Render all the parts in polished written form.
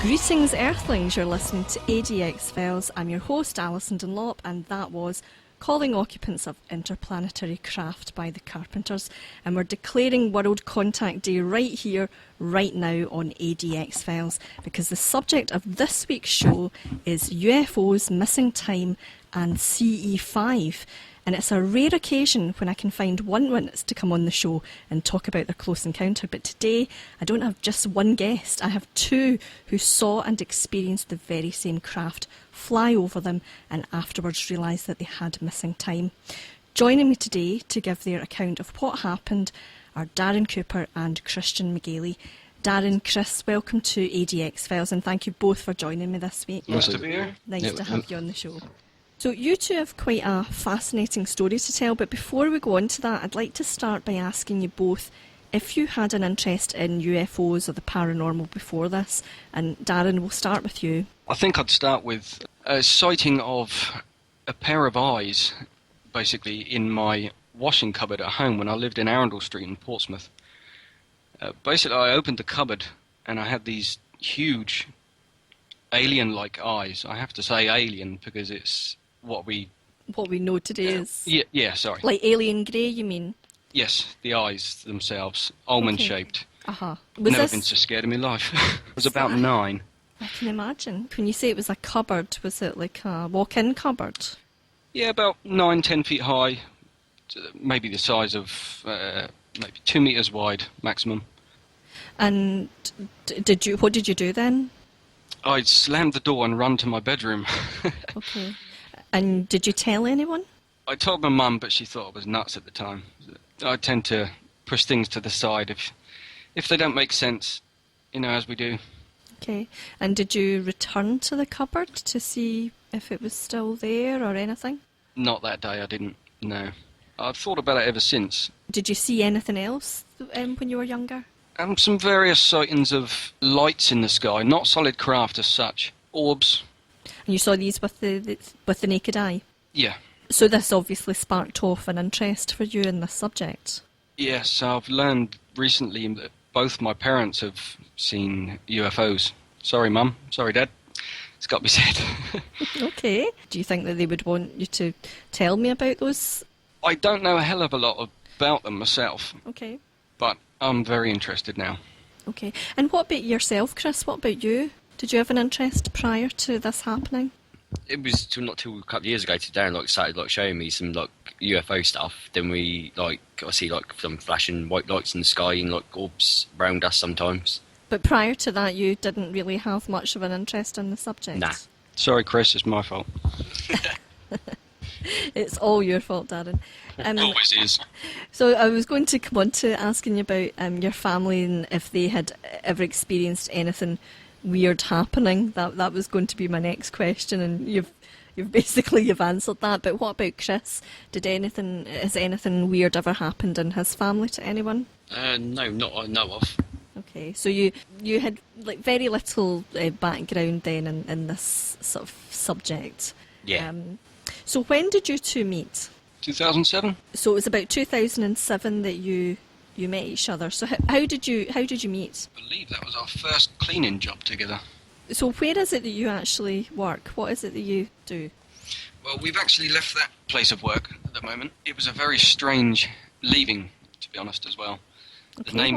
Greetings Earthlings, you're listening to ADX Files. I'm your host Alyson Dunlop, and that was Calling Occupants of Interplanetary Craft by the Carpenters, and we're declaring World Contact Day right here, right now on ADX Files, because the subject of this week's show is UFOs, missing time and CE5. And it's a rare occasion when I can find one witness to come on the show and talk about their close encounter. But today, I don't have just one guest. I have two who saw and experienced the very same craft fly over them and afterwards realised that they had missing time. Joining me today to give their account of what happened are Darren Cooper and Christian McGailey. Darren, Chris, welcome to ADX Files, and thank you both for joining me this week. Nice to be here. Nice to have you on the show. So you two have quite a fascinating story to tell, but before we go on to that, I'd like to start by asking you both if you had an interest in UFOs or the paranormal before this. And Darren, we'll start with you. I think I'd start with a sighting of a pair of eyes, basically, in my washing cupboard at home when I lived in Arundel Street in Portsmouth. Basically, I opened the cupboard and I had these huge alien-like eyes. I have to say alien because it's what we know today is... Yeah, sorry. Like alien grey, you mean? Yes, the eyes themselves, almond-shaped. Uh-huh. Never been so scared in my life. I was about 9. I can imagine. When you say it was a cupboard, was it like a walk-in cupboard? Yeah, about 9-10 feet high, maybe the size of maybe 2 metres wide maximum. And what did you do then? I slammed the door and run to my bedroom. Okay. And did you tell anyone? I told my mum, but she thought I was nuts at the time. I tend to push things to the side if they don't make sense, as we do. Okay. And did you return to the cupboard to see if it was still there or anything? Not that day, I didn't, no. I've thought about it ever since. Did you see anything else when you were younger? Some various sightings of lights in the sky, not solid craft as such. Orbs. And you saw these with the naked eye? Yeah. So this obviously sparked off an interest for you in this subject? Yes, I've learned recently that both my parents have seen UFOs. Sorry, Mum. Sorry, Dad. It's got to be said. Okay. Do you think that they would want you to tell me about those? I don't know a hell of a lot about them myself. Okay. But I'm very interested now. Okay. And what about yourself, Chris? What about you? Did you have an interest prior to this happening? It was not till a couple of years ago to Darren started showing me some UFO stuff. Then I see some flashing white lights in the sky and orbs around us sometimes. But prior to that, you didn't really have much of an interest in the subject? Nah. Sorry, Chris, it's my fault. It's all your fault, Darren. Always is. So I was going to come on to asking you about your family and if they had ever experienced anything weird happening. That was going to be my next question, and you've answered that. But what about Chris? Has anything weird ever happened in his family to anyone? No, not I know of. Okay, so you had very little background then in this sort of subject. Yeah. So when did you two meet? 2007. So it was about 2007 that you met each other. So how did you meet? I believe that was our first cleaning job together. So where is it that you actually work? What is it that you do? Well, we've actually left that place of work at the moment. It was a very strange leaving, to be honest, as well. Okay,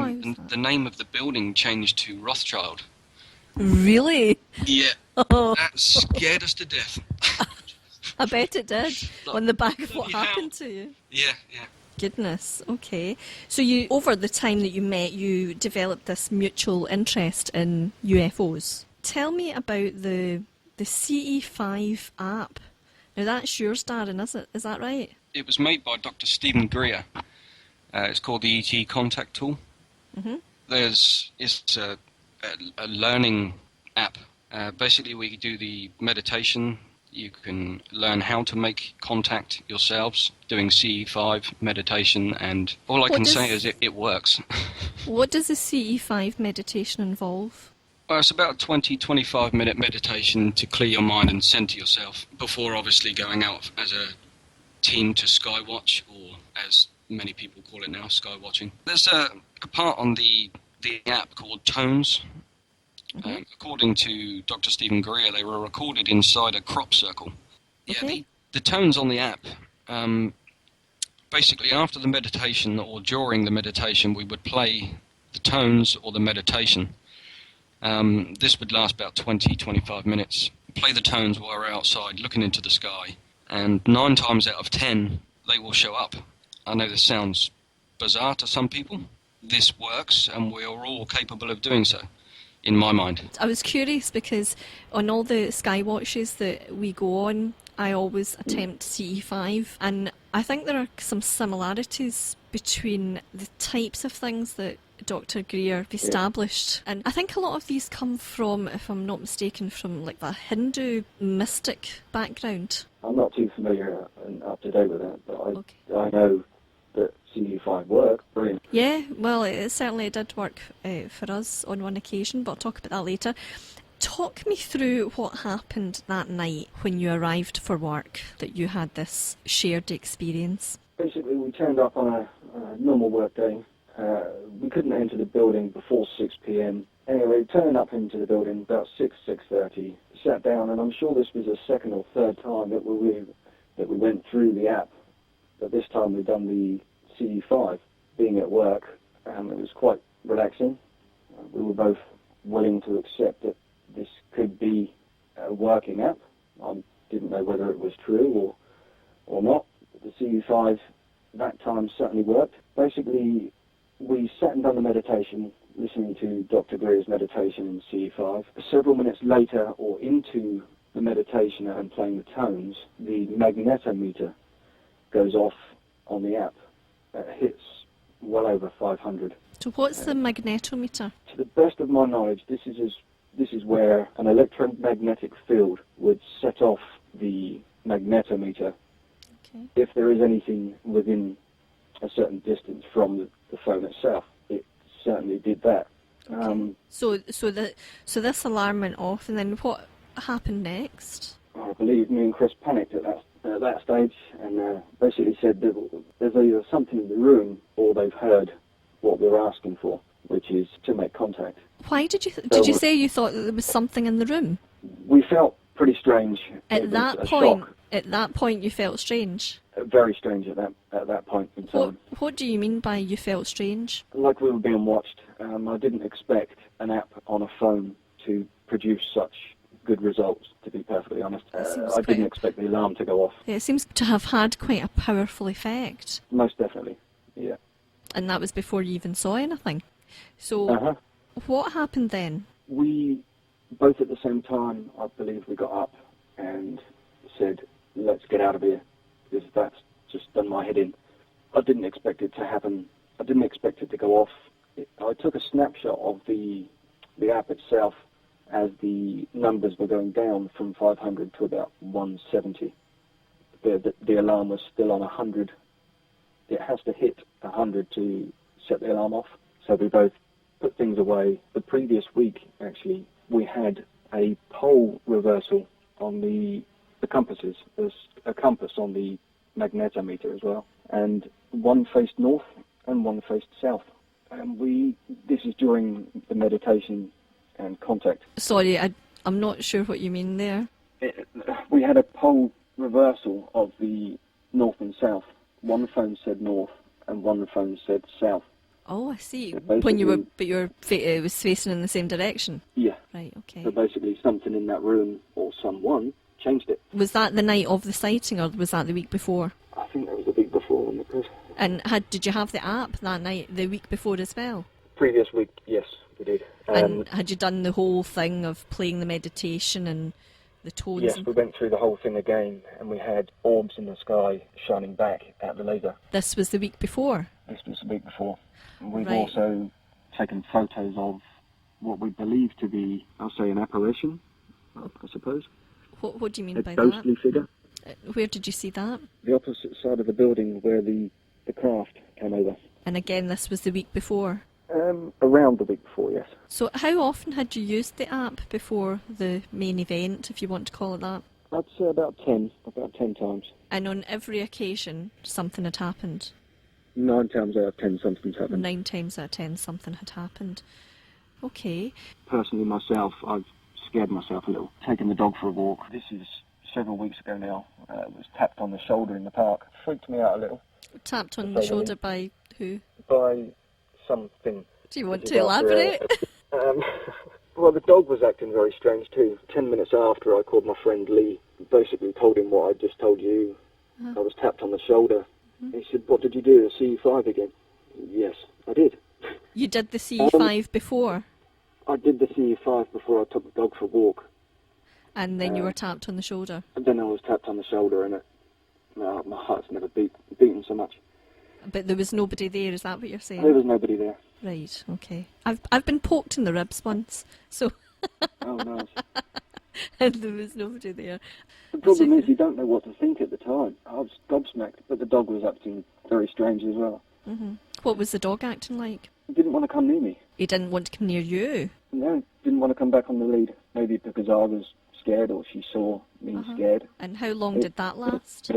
the name of the building changed to Rothschild. Really? Yeah. Oh. That scared us to death. I bet it did. On the back of what happened to you. Yeah. Goodness, okay. So over the time that you met, you developed this mutual interest in UFOs. Tell me about the CE5 app. Now that's yours, Darren, is it? Is that right? It was made by Dr. Stephen Greer. It's called the ET Contact Tool. Mm-hmm. It's a learning app. Basically, we do the meditation. You can learn how to make contact yourselves doing CE5 meditation, and all I can say is it works. What does the CE5 meditation involve? Well, it's about a 20-25 minute meditation to clear your mind and center yourself before obviously going out as a team to skywatch, or as many people call it now, skywatching. There's a part on the app called Tones, According to Dr. Stephen Greer, they were recorded inside a crop circle. Okay. Yeah, the tones on the app, basically after the meditation or during the meditation, we would play the tones or the meditation. This would last about 20-25 minutes. Play the tones while we're outside looking into the sky, and 9 times out of 10 they will show up. I know this sounds bizarre to some people. This works, and we are all capable of doing so, in my mind. I was curious because on all the sky watches that we go on, I always attempt CE5, and I think there are some similarities between the types of things that Dr. Greer established. And I think a lot of these come from, if I'm not mistaken, from like the Hindu mystic background. I'm not too familiar and up to date with that, but I know that CE5 worked. Brilliant. Yeah, well, it certainly did work for us on one occasion, but I'll talk about that later. Talk me through what happened that night when you arrived for work, that you had this shared experience. Basically, we turned up on a normal work day. We couldn't enter the building before 6 p.m. Anyway, we turned up into the building about 6:30, sat down, and I'm sure this was the second or third time that we went through the app. But this time we'd done the CE5. Being at work, it was quite relaxing. We were both willing to accept that this could be a working app. I didn't know whether it was true or not. The CE5 that time certainly worked. Basically, we sat and done the meditation, listening to Dr. Greer's meditation in CE5. Several minutes later, or into the meditation and playing the tones, the magnetometer goes off on the app. It hits well over 500. So what's the magnetometer? To the best of my knowledge, this is where an electromagnetic field would set off the magnetometer. Okay. If there is anything within a certain distance from the phone itself. It certainly did that. Okay. So this alarm went off, and then what happened next? I believe me and Chris panicked at that stage, and basically said that there's either something in the room or they've heard what we're asking for, which is to make contact. Why did you say you thought that there was something in the room? We felt pretty strange. At that point, you felt strange. Very strange at that point in time. What do you mean by you felt strange? Like we were being watched. I didn't expect an app on a phone to produce such good results, to be perfectly honest. I didn't expect the alarm to go off. It seems to have had quite a powerful effect. Most definitely, yeah. And that was before you even saw anything. So what happened then? We both at the same time, I believe, we got up and said, let's get out of here, because that's just done my head in. I didn't expect it to happen. I didn't expect it to go off. I took a snapshot of the app itself as the numbers were going down from 500 to about 170. The alarm was still on 100. It has to hit 100 to set the alarm off. So we both put things away. The previous week, actually, we had a pole reversal on the compasses. There's a compass on the magnetometer as well. And one faced north and one faced south. And this is during the meditation and contact. Sorry, I'm not sure what you mean there. We had a pole reversal of the north and south. One phone said north and one phone said south. Oh, I see. So when it was facing in the same direction? Yeah. Right, okay. So basically something in that room, or someone, changed it. Was that the night of the sighting, or was that the week before? I think that was the week before. And did you have the app that night, the week before as well? Previous week, yes, we did. And had you done the whole thing of playing the meditation and the tones? Yes, we went through the whole thing again, and we had orbs in the sky shining back at the laser. This was the week before? This was the week before. And we've Right. also taken photos of what we believe to be, I'll say, an apparition, I suppose. What do you mean by A ghostly figure. Where did you see that? The opposite side of the building where the craft came over. And again, this was the week before? Around the week before, yes. So how often had you used the app before the main event, if you want to call it that? I'd say about 10 times. And on every occasion, something had happened? 9 times out of 10, something's happened. 9 times out of 10, something had happened. Okay. Personally, myself, I've scared myself a little. Taking the dog for a walk. This is several weeks ago now. Was tapped on the shoulder in the park. Freaked me out a little. Tapped on the shoulder by who? By something. Do you want to elaborate? Well, the dog was acting very strange too. 10 minutes after, I called my friend Lee. Basically told him what I just told you. I was tapped on the shoulder. He said, "What did you do, the CE5 again?" Yes, I did. You did the CE5 before? I did the CE5 before I took the dog for a walk. And then you were tapped on the shoulder? And then I was tapped on the shoulder, and my heart's never beaten so much. But there was nobody there, is that what you're saying? There was nobody there. Right, okay. I've been poked in the ribs once, so... Oh, nice. And there was nobody there. The problem is you don't know what to think at the time. I was gobsmacked, but the dog was acting very strange as well. What was the dog acting like? He didn't want to come near me. He didn't want to come near you? No, didn't want to come back on the lead. Maybe because I was scared or she saw me scared. And how long did that last?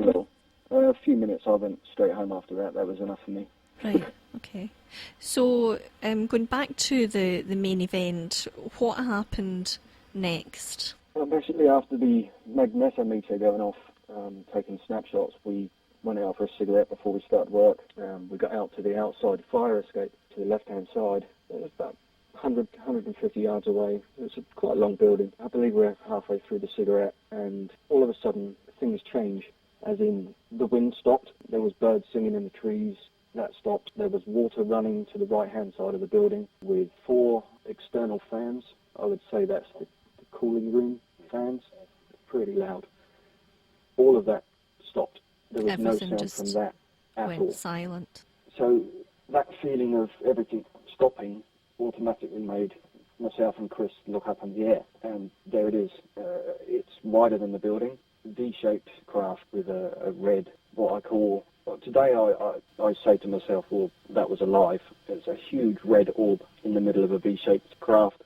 A few minutes. I went straight home after that. That was enough for me. Right, okay. So, going back to the main event, what happened next? Well, basically, after the magnetometer going off, taking snapshots, we went out for a cigarette before we started work. We got out to the outside fire escape to the left-hand side. It was about 150 yards away. It was quite a long building. I believe we're halfway through the cigarette, and all of a sudden, things change. As in, the wind stopped. There was birds singing in the trees. That stopped. There was water running to the right-hand side of the building with 4 external fans. I would say that's the cooling room fans. Pretty loud. All of that stopped. There was Everything no sound from that at went all. silent. So that feeling of everything stopping automatically made myself and Chris look up in the air. And there it is. It's wider than the building. V-shaped craft with a red, what I call... Well, today I say to myself, well, that was alive. It's a huge red orb in the middle of a V-shaped craft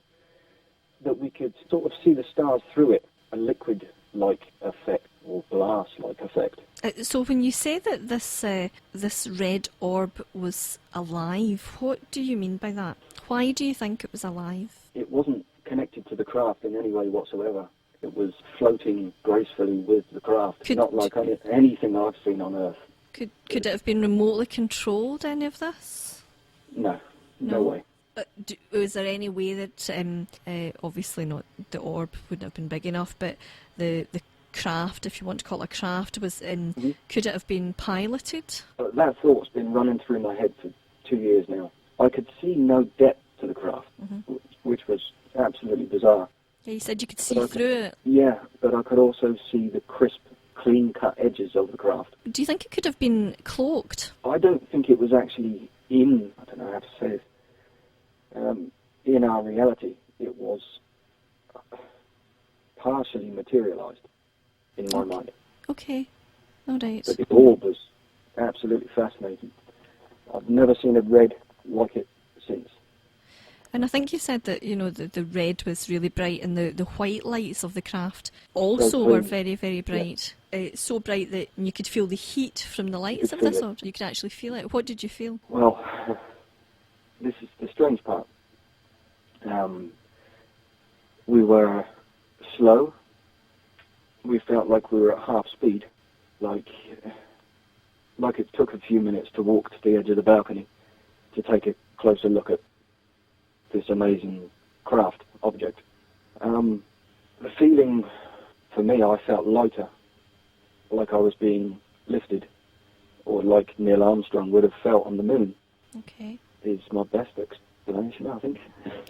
that we could sort of see the stars through it, a liquid-like effect or glass-like effect. So when you say that this red orb was alive, what do you mean by that? Why do you think it was alive? It wasn't connected to the craft in any way whatsoever. It was floating gracefully with the craft, not like anything I've seen on Earth. Could it have been remotely controlled, any of this? No way. Was there any way that, obviously not the orb wouldn't have been big enough, but the craft, if you want to call it a craft, was in, could it have been piloted? That thought's been running through my head for 2 years now. I could see no depth to the craft, which was absolutely bizarre. Yeah, you said you could see through it. Yeah, but I could also see the crisp, clean-cut edges of the craft. Do you think it could have been cloaked? I don't think it was actually I don't know how to say it, in our reality. It was partially materialised in my mind. Okay, all right. But the orb was absolutely fascinating. I've never seen a red like it since. And I think you said that, the red was really bright and the white lights of the craft also were very, very bright. Yeah. So bright that you could feel the heat from the lights of this, or you could actually feel it. What did you feel? Well, this is the strange part. We were slow. We felt like we were at half speed, like it took a few minutes to walk to the edge of the balcony to take a closer look at this amazing craft object. The feeling, for me, I felt lighter, like I was being lifted, or like Neil Armstrong would have felt on the moon. Okay. Is my best explanation, I think.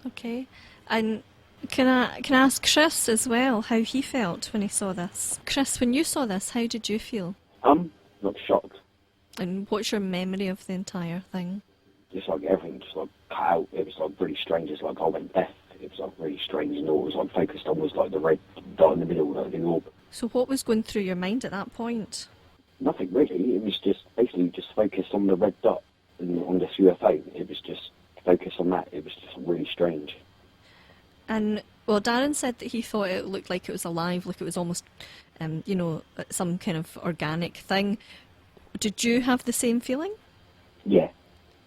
Okay. And can I ask Chris as well how he felt when he saw this? Chris, when you saw this, how did you feel? Not shocked. And what's your memory of the entire thing? Just like everything, just like cut out. It was like really strange. It's like I went deaf. It was like really strange, and all it was like focused on was like the red dot in the middle of the orb. So what was going through your mind at that point? Nothing really. It was just basically just focused on the red dot on this UFO. It was just focused on that. It was just really strange. And well, Darren said that he thought it looked like it was alive, like it was almost, some kind of organic thing. Did you have the same feeling? Yeah.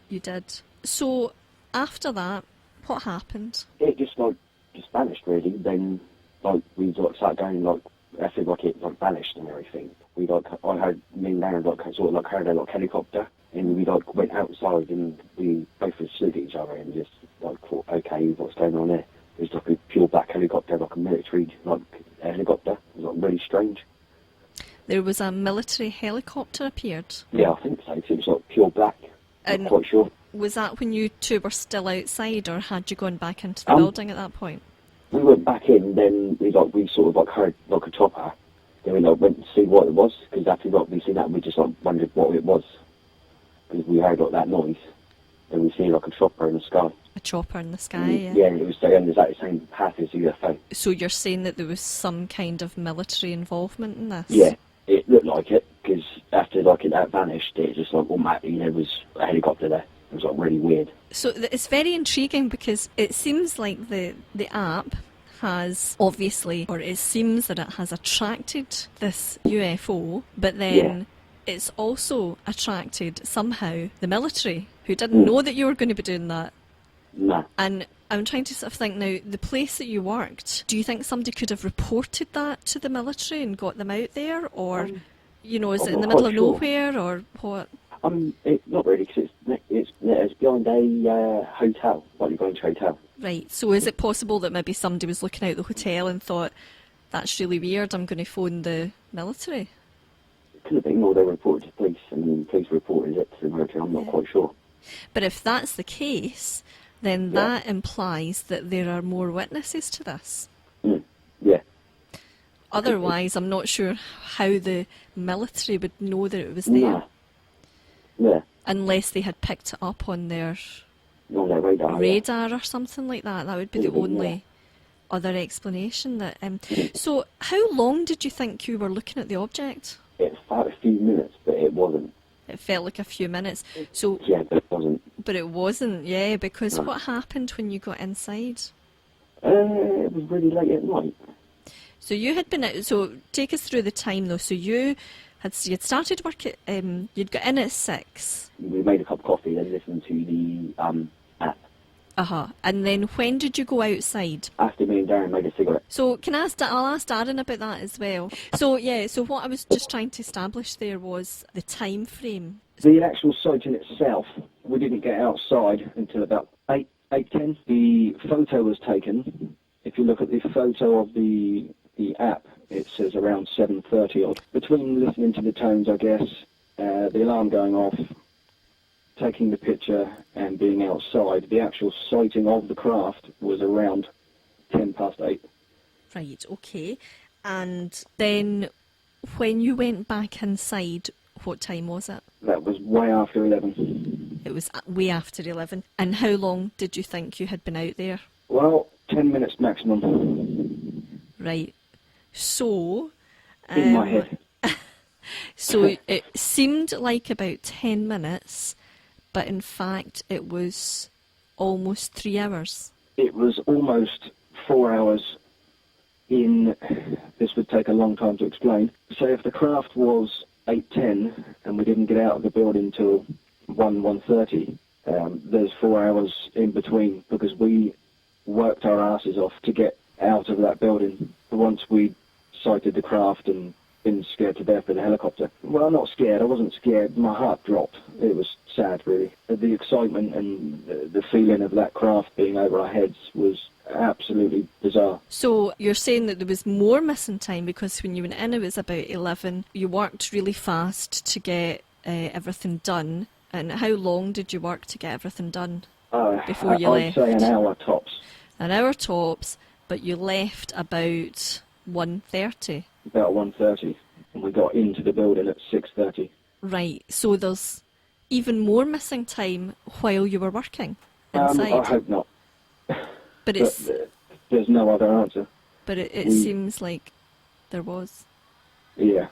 You did. So after that, What happened? It just vanished really. Then we started going I feel like it vanished and everything. I heard me and Darren sort of heard a helicopter, and we went outside and we both looked at each other and just thought, okay, what's going on there? It was a pure black helicopter, a military helicopter. It was really strange. There was a military helicopter appeared? Yeah, I think so. It was pure black. I'm not quite sure. Was that when you two were still outside, or had you gone back into the building at that point? We went back in, then we sort of heard a chopper. Then we went to see what it was, because after we seen that, we just wondered what it was, because we heard that noise. Then we seen a chopper in the sky. A chopper in the sky, yeah. Yeah, and it was the exact same path as the UFO. So you're saying that there was some kind of military involvement in this? Yeah, it looked like it, because after that vanished, it just automatically there was a helicopter there. It was really weird. So it's very intriguing, because it seems like the app has obviously, or it seems that it has attracted this UFO, but then it's also attracted somehow the military, who didn't know that you were going to be doing that. No. And I'm trying to sort of think now, the place that you worked, do you think somebody could have reported that to the military and got them out there? Or, is it in the middle of nowhere, or what? Not really, because it's behind a hotel, like Grange Hotel. Right, so is it possible that maybe somebody was looking out the hotel and thought, that's really weird, I'm going to phone the military? It could have been, or they reported to police, and the police reported it to the military. I'm not quite sure. But if that's the case, then that implies that there are more witnesses to this. Yeah. Otherwise, I'm not sure how the military would know that it was there. Yeah. Unless they had picked it up on their radar or something like that. That would be the only other explanation. That. So how long did you think you were looking at the object? It felt a few minutes, but it wasn't. It felt like a few minutes. So yeah, but it wasn't. But it wasn't, yeah, because what happened when you got inside? It was really late at night. So you had been out, so take us through the time though. So you'd started work at, you'd got in at 6. We made a cup of coffee, then listened to the app. And then when did you go outside? After me and Darren made a cigarette. So I'll ask Darren about that as well. So what I was just trying to establish there was the time frame. The actual sighting itself, we didn't get outside until about 8:10. The photo was taken. If you look at the photo of the app, it says around 7:30 odd. Between listening to the tones, I guess, the alarm going off, taking the picture and being outside, the actual sighting of the craft was around 8:10. Right, okay. And then when you went back inside, what time was it? That was way after 11. It was way after 11. And how long did you think you had been out there? Well, 10 minutes maximum. Right. So... in my head. So it seemed like about 10 minutes, but in fact it was almost 3 hours. It was almost 4 hours in... This would take a long time to explain. So if the craft was 8:10 and we didn't get out of the building till 1:30, there's 4 hours in between, because we worked our asses off to get out of that building. Once we sighted the craft and been scared to death with the helicopter. Well, not scared. I wasn't scared. My heart dropped. It was sad, really. The excitement and the feeling of that craft being over our heads was absolutely bizarre. So you're saying that there was more missing time, because when you went in it was about 11. You worked really fast to get everything done. And how long did you work to get everything done before you left? I'd say an hour tops. An hour tops, but you left about 1:30. About 1:30, and we got into the building at 6:30. Right, so there's even more missing time while you were working inside. I hope not. But it's... there's no other answer. But it seems like there was. Yeah.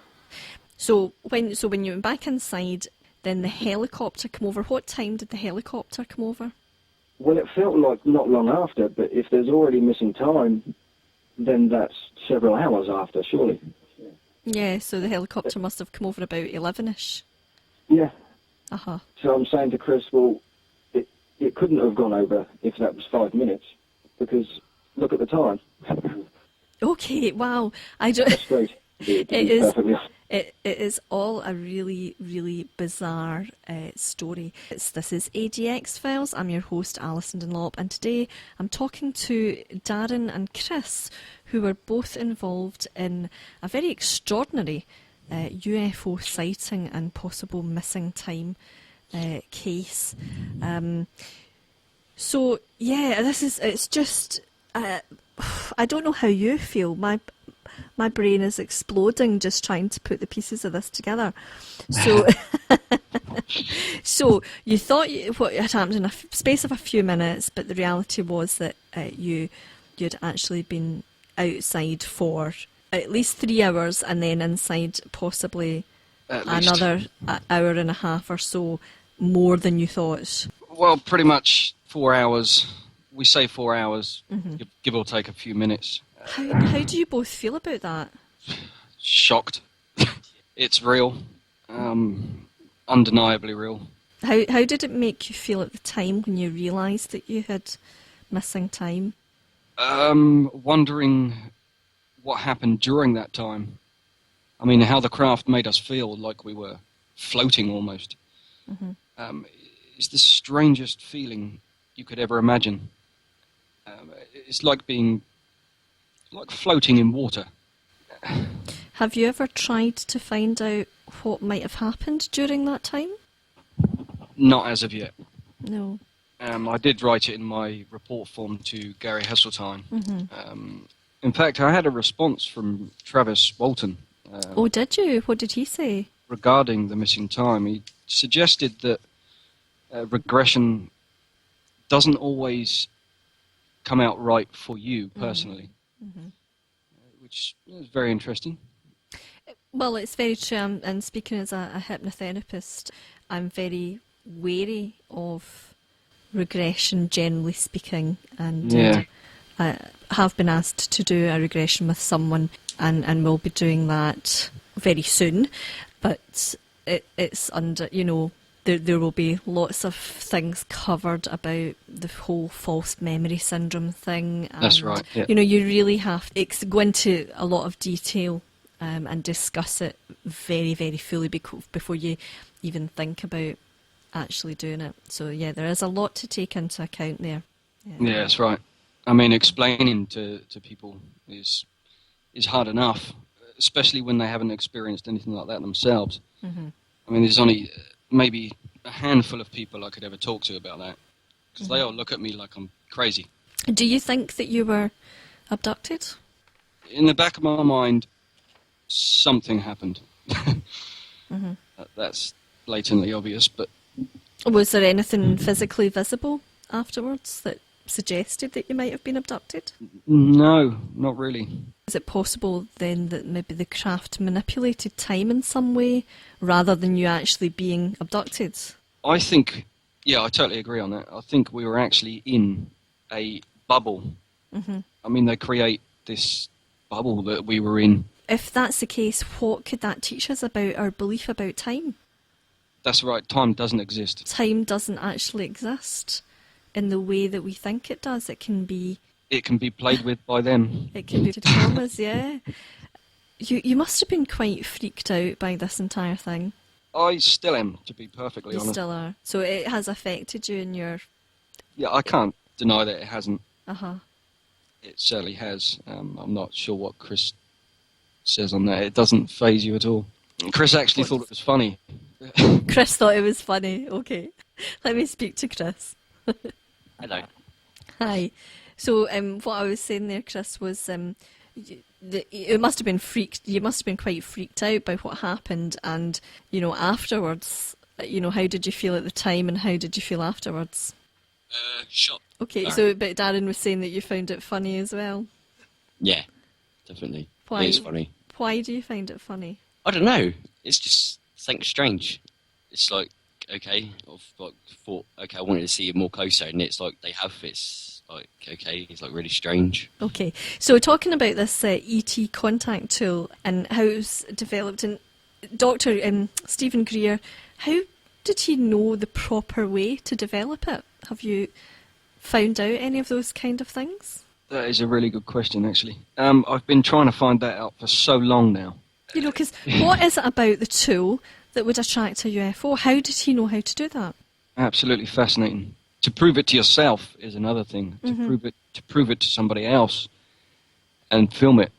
So when you went back inside, then the helicopter came over. What time did the helicopter come over? Well, it felt like not long after, but if there's already missing time, then that's several hours after, surely. Yeah, so the helicopter must have come over about 11ish. Yeah. Uh-huh. So I'm saying to Chris, well, it couldn't have gone over if that was 5 minutes, because look at the time. Okay, wow. I don't. That's great. It is all a really, really bizarre story. This is AGX Files. I'm your host, Alyson Dunlop, and today I'm talking to Darren and Chris, who were both involved in a very extraordinary UFO sighting and possible missing time case. So, yeah, it's just, I don't know how you feel. My brain is exploding just trying to put the pieces of this together. So, so you thought what had happened in a space of a few minutes, but the reality was that you'd actually been outside for at least 3 hours, and then inside possibly another hour and a half or so more than you thought. Well, pretty much 4 hours. We say 4 hours, give or take a few minutes. How do you both feel about that? Shocked. It's real. Undeniably real. How did it make you feel at the time when you realised that you had missing time? Wondering what happened during that time. I mean, how the craft made us feel like we were floating almost. It's the strangest feeling you could ever imagine. It's like floating in water. Have you ever tried to find out what might have happened during that time? Not as of yet. No. I did write it in my report form to Gary Hesseltine. In fact, I had a response from Travis Walton. Oh, did you? What did he say? Regarding the missing time, he suggested that regression doesn't always come out right for you personally, which is very interesting. Well, it's very true, and speaking as a hypnotherapist, I'm very wary of regression, generally speaking, and I have been asked to do a regression with someone, and will be doing that very soon, but it's under, there will be lots of things covered about the whole false memory syndrome thing. And, that's right. Yeah. You really have to go into a lot of detail and discuss it very, very fully before you even think about actually doing it. So, yeah, there is a lot to take into account there. Yeah, that's right. I mean, explaining to people is hard enough, especially when they haven't experienced anything like that themselves. I mean, there's only maybe a handful of people I could ever talk to about that, because they all look at me like I'm crazy. Do you think that you were abducted? In the back of my mind, something happened. That's blatantly obvious, but... Was there anything physically visible afterwards that suggested that you might have been abducted? No, not really. Is it possible then that maybe the craft manipulated time in some way rather than you actually being abducted? I think, I totally agree on that. I think we were actually in a bubble. I mean, they create this bubble that we were in. If that's the case, what could that teach us about our belief about time? That's right, time doesn't exist. Time doesn't actually exist in the way that we think it does. It can be played with by them. It can be traumas, yeah. You must have been quite freaked out by this entire thing. I still am, to be perfectly honest. You still are. So it has affected you in your... Yeah, I can't deny that it hasn't. It certainly has. I'm not sure what Chris says on that. It doesn't faze you at all. Chris actually thought it was funny. Chris thought it was funny. Okay. Let me speak to Chris. Hello. Hi. So what I was saying there, Chris, was it must have been you must have been quite freaked out by what happened, and afterwards, how did you feel at the time, and how did you feel afterwards? Shocked. Okay, so but Darren was saying that you found it funny as well. Yeah, definitely. Why? It is funny. Why do you find it funny? I don't know. It's just something strange. It's like, okay, I've like thought, okay, I wanted to see it more closer, and it's like they have this, like, okay, it's like really strange. Okay, so talking about this ET contact tool and how it's developed, and Dr. Stephen Greer, how did he know the proper way to develop it? Have you found out any of those kind of things? That is a really good question, actually. I've been trying to find that out for so long now. You know, because what is it about the tool that would attract a UFO? How did he know how to do that? Absolutely fascinating. To prove it to yourself is another thing. To prove it to somebody else and film it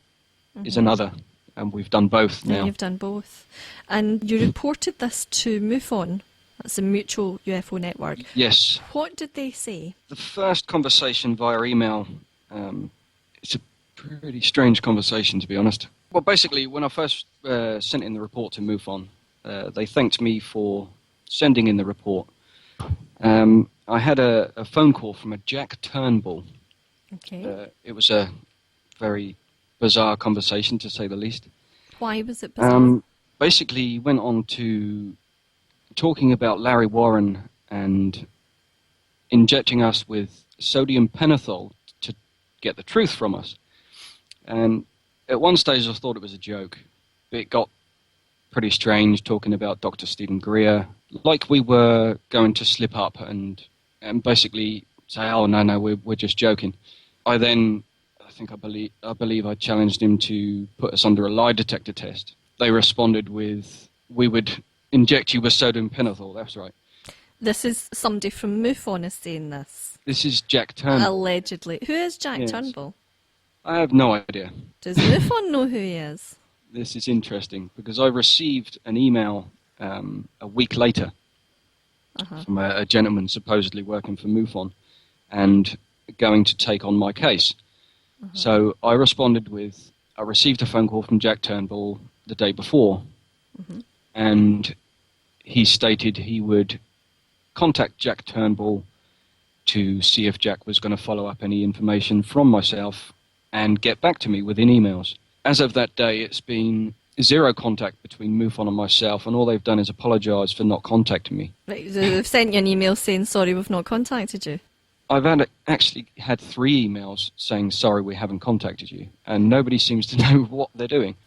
is another. And we've done both now. And you've done both. And you reported this to MUFON. That's the Mutual UFO Network. Yes. What did they say? The first conversation via email, it's a pretty strange conversation, to be honest. Well, basically, when I first sent in the report to MUFON, they thanked me for sending in the report. I had a phone call from a Jack Turnbull. Okay. It was a very bizarre conversation, to say the least. Why was it bizarre? Basically, he went on to talking about Larry Warren and injecting us with sodium pentothal to get the truth from us. And at one stage I thought it was a joke. It got pretty strange, talking about Dr. Stephen Greer, like we were going to slip up and basically say, oh, no, we're just joking. I believe I challenged him to put us under a lie detector test. They responded with, we would inject you with sodium pentothal. That's right. This is somebody from MUFON is saying this. This is Jack Turnbull. Allegedly. Who is Jack Yes. Turnbull? I have no idea. Does MUFON know who he is? This is interesting because I received an email a week later from a gentleman supposedly working for MUFON and going to take on my case. So I responded with, I received a phone call from Jack Turnbull the day before, and he stated he would contact Jack Turnbull to see if Jack was going to follow up any information from myself and get back to me within emails. As of that day, it's been zero contact between MUFON and myself, and all they've done is apologise for not contacting me. Right, so they've sent you an email saying, sorry, we've not contacted you. I've actually had 3 emails saying, sorry, we haven't contacted you, and nobody seems to know what they're doing.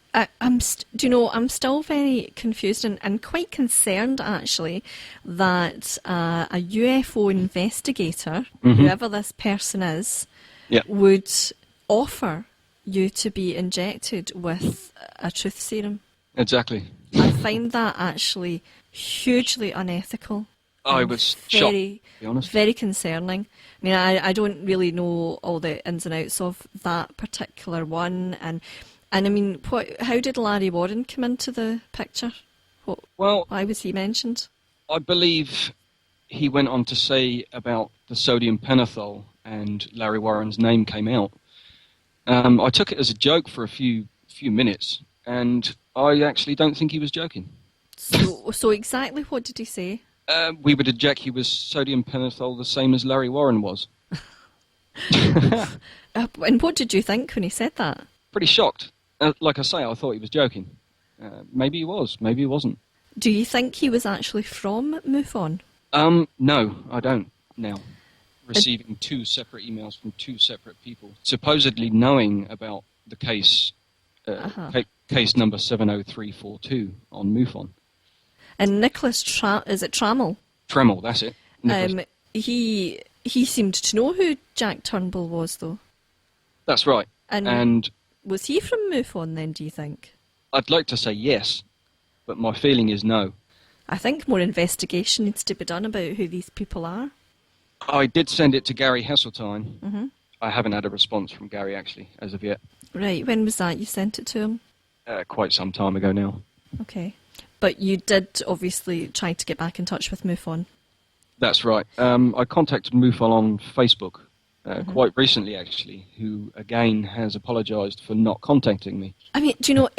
I'm still very confused and quite concerned, actually, that a UFO investigator, whoever this person is, would offer you to be injected with a truth serum. Exactly. I find that actually hugely unethical. I was shocked, to be honest. Very concerning. I mean, I don't really know all the ins and outs of that particular one, and I mean, how did Larry Warren come into the picture? Why was he mentioned? I believe he went on to say about the sodium pentothal, and Larry Warren's name came out. I took it as a joke for a few minutes, and I actually don't think he was joking. So exactly what did he say? We would inject you with sodium pentothal the same as Larry Warren was. And what did you think when he said that? Pretty shocked. Like I say, I thought he was joking. Maybe he was, maybe he wasn't. Do you think he was actually from MUFON? No, I don't now. Receiving 2 separate emails from 2 separate people, supposedly knowing about the case, case number 70342 on MUFON. And Nicholas is it Trammell? Trammell, that's it. He seemed to know who Jack Turnbull was, though. That's right. And was he from MUFON then, do you think? I'd like to say yes, but my feeling is no. I think more investigation needs to be done about who these people are. I did send it to Gary Hesseltine. I haven't had a response from Gary, actually, as of yet. Right, when was that you sent it to him? Quite some time ago now. Okay. But you did obviously try to get back in touch with MUFON. That's right. I contacted MUFON on Facebook quite recently, actually, who, again, has apologised for not contacting me. I mean, do you know,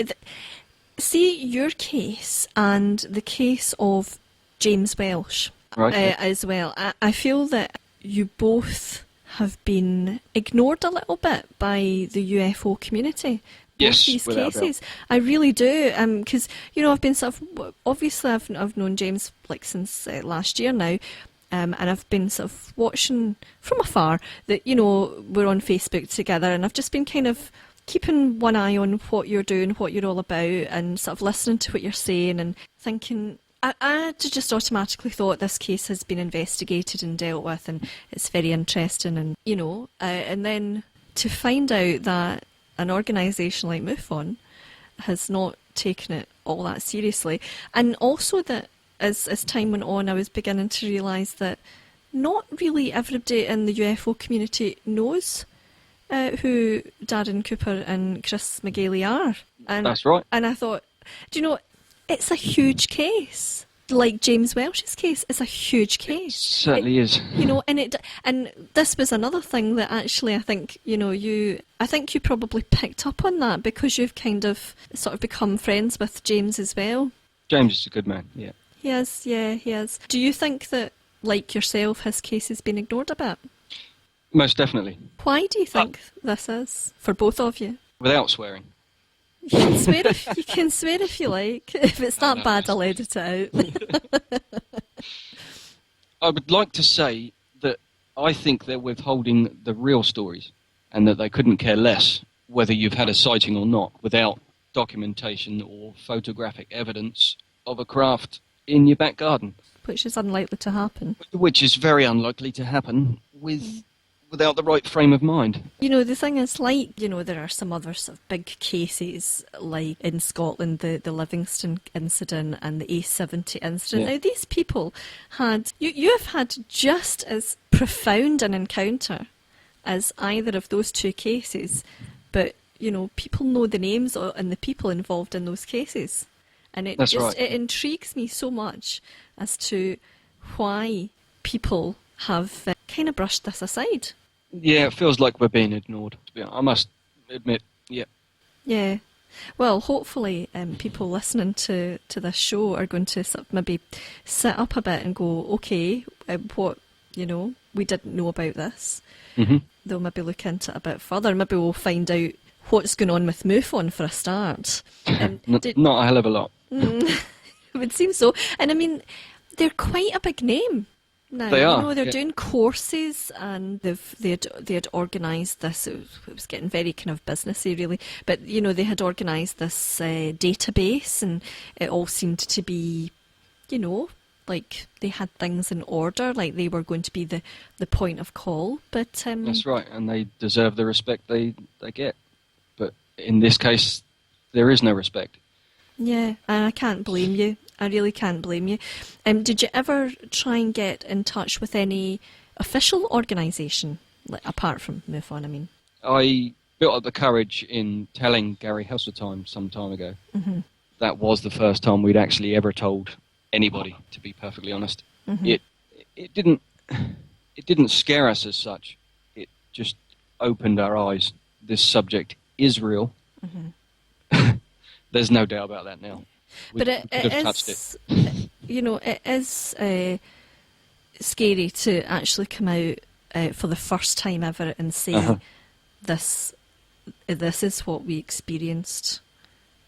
see your case and the case of James Welsh as well. I feel that you both have been ignored a little bit by the UFO community. Both these cases. I really do, because I've been obviously I've known James since last year now, and I've been sort of watching from afar that we're on Facebook together, and I've just been kind of keeping one eye on what you're doing, what you're all about, and sort of listening to what you're saying and thinking, I just automatically thought this case has been investigated and dealt with, and it's very interesting, and and then to find out that an organisation like MUFON has not taken it all that seriously, and also that as time went on, I was beginning to realise that not really everybody in the UFO community knows who Darren Cooper and Chris McGailey are. And, That's right. And I thought, it's a huge case. Like James Welsh's case is a huge case. It certainly is. And this was another thing that actually I think, I think you probably picked up on that because you've kind of sort of become friends with James as well. James is a good man, yeah. He is. Do you think that, like yourself, his case has been ignored a bit? Most definitely. Why do you think this is, for both of you? Without swearing. You can swear if you like. If it's that bad, I'll edit it out. I would like to say that I think they're withholding the real stories and that they couldn't care less whether you've had a sighting or not without documentation or photographic evidence of a craft in your back garden. Which is unlikely to happen. Which is very unlikely to happen without the right frame of mind. The thing is, there are some other sort of big cases, like in Scotland, the Livingston incident and the A70 incident. Yeah. Now, these people you have had just as profound an encounter as either of those two cases, but, people know the names and the people involved in those cases. And it intrigues me so much as to why people have kind of brushed this aside. Yeah, it feels like we're being ignored. I must admit, yeah. Yeah. Well, hopefully people listening to this show are going to sort of maybe sit up a bit and go, okay, what, we didn't know about this. Mm-hmm. They'll maybe look into it a bit further. Maybe we'll find out what's going on with MUFON for a start. Not a hell of a lot. It would seem so. And I mean, they're quite a big name now. They are. They're doing courses, and they had organised this. It was getting very kind of businessy, really. But they had organised this database, and it all seemed to be, like they had things in order, like they were going to be the point of call. But that's right, and they deserve the respect they get. But in this case, there is no respect. Yeah, and I can't blame you. I really can't blame you. Did you ever try and get in touch with any official organisation, apart from MUFON, I mean? I built up the courage in telling Gary Hesseltine some time ago. Mm-hmm. That was the first time we'd actually ever told anybody, to be perfectly honest. Mm-hmm. It didn't scare us as such. It just opened our eyes. This subject is real. Mm-hmm. There's no doubt about that now. But it is, it is scary to actually come out for the first time ever and say, this is what we experienced.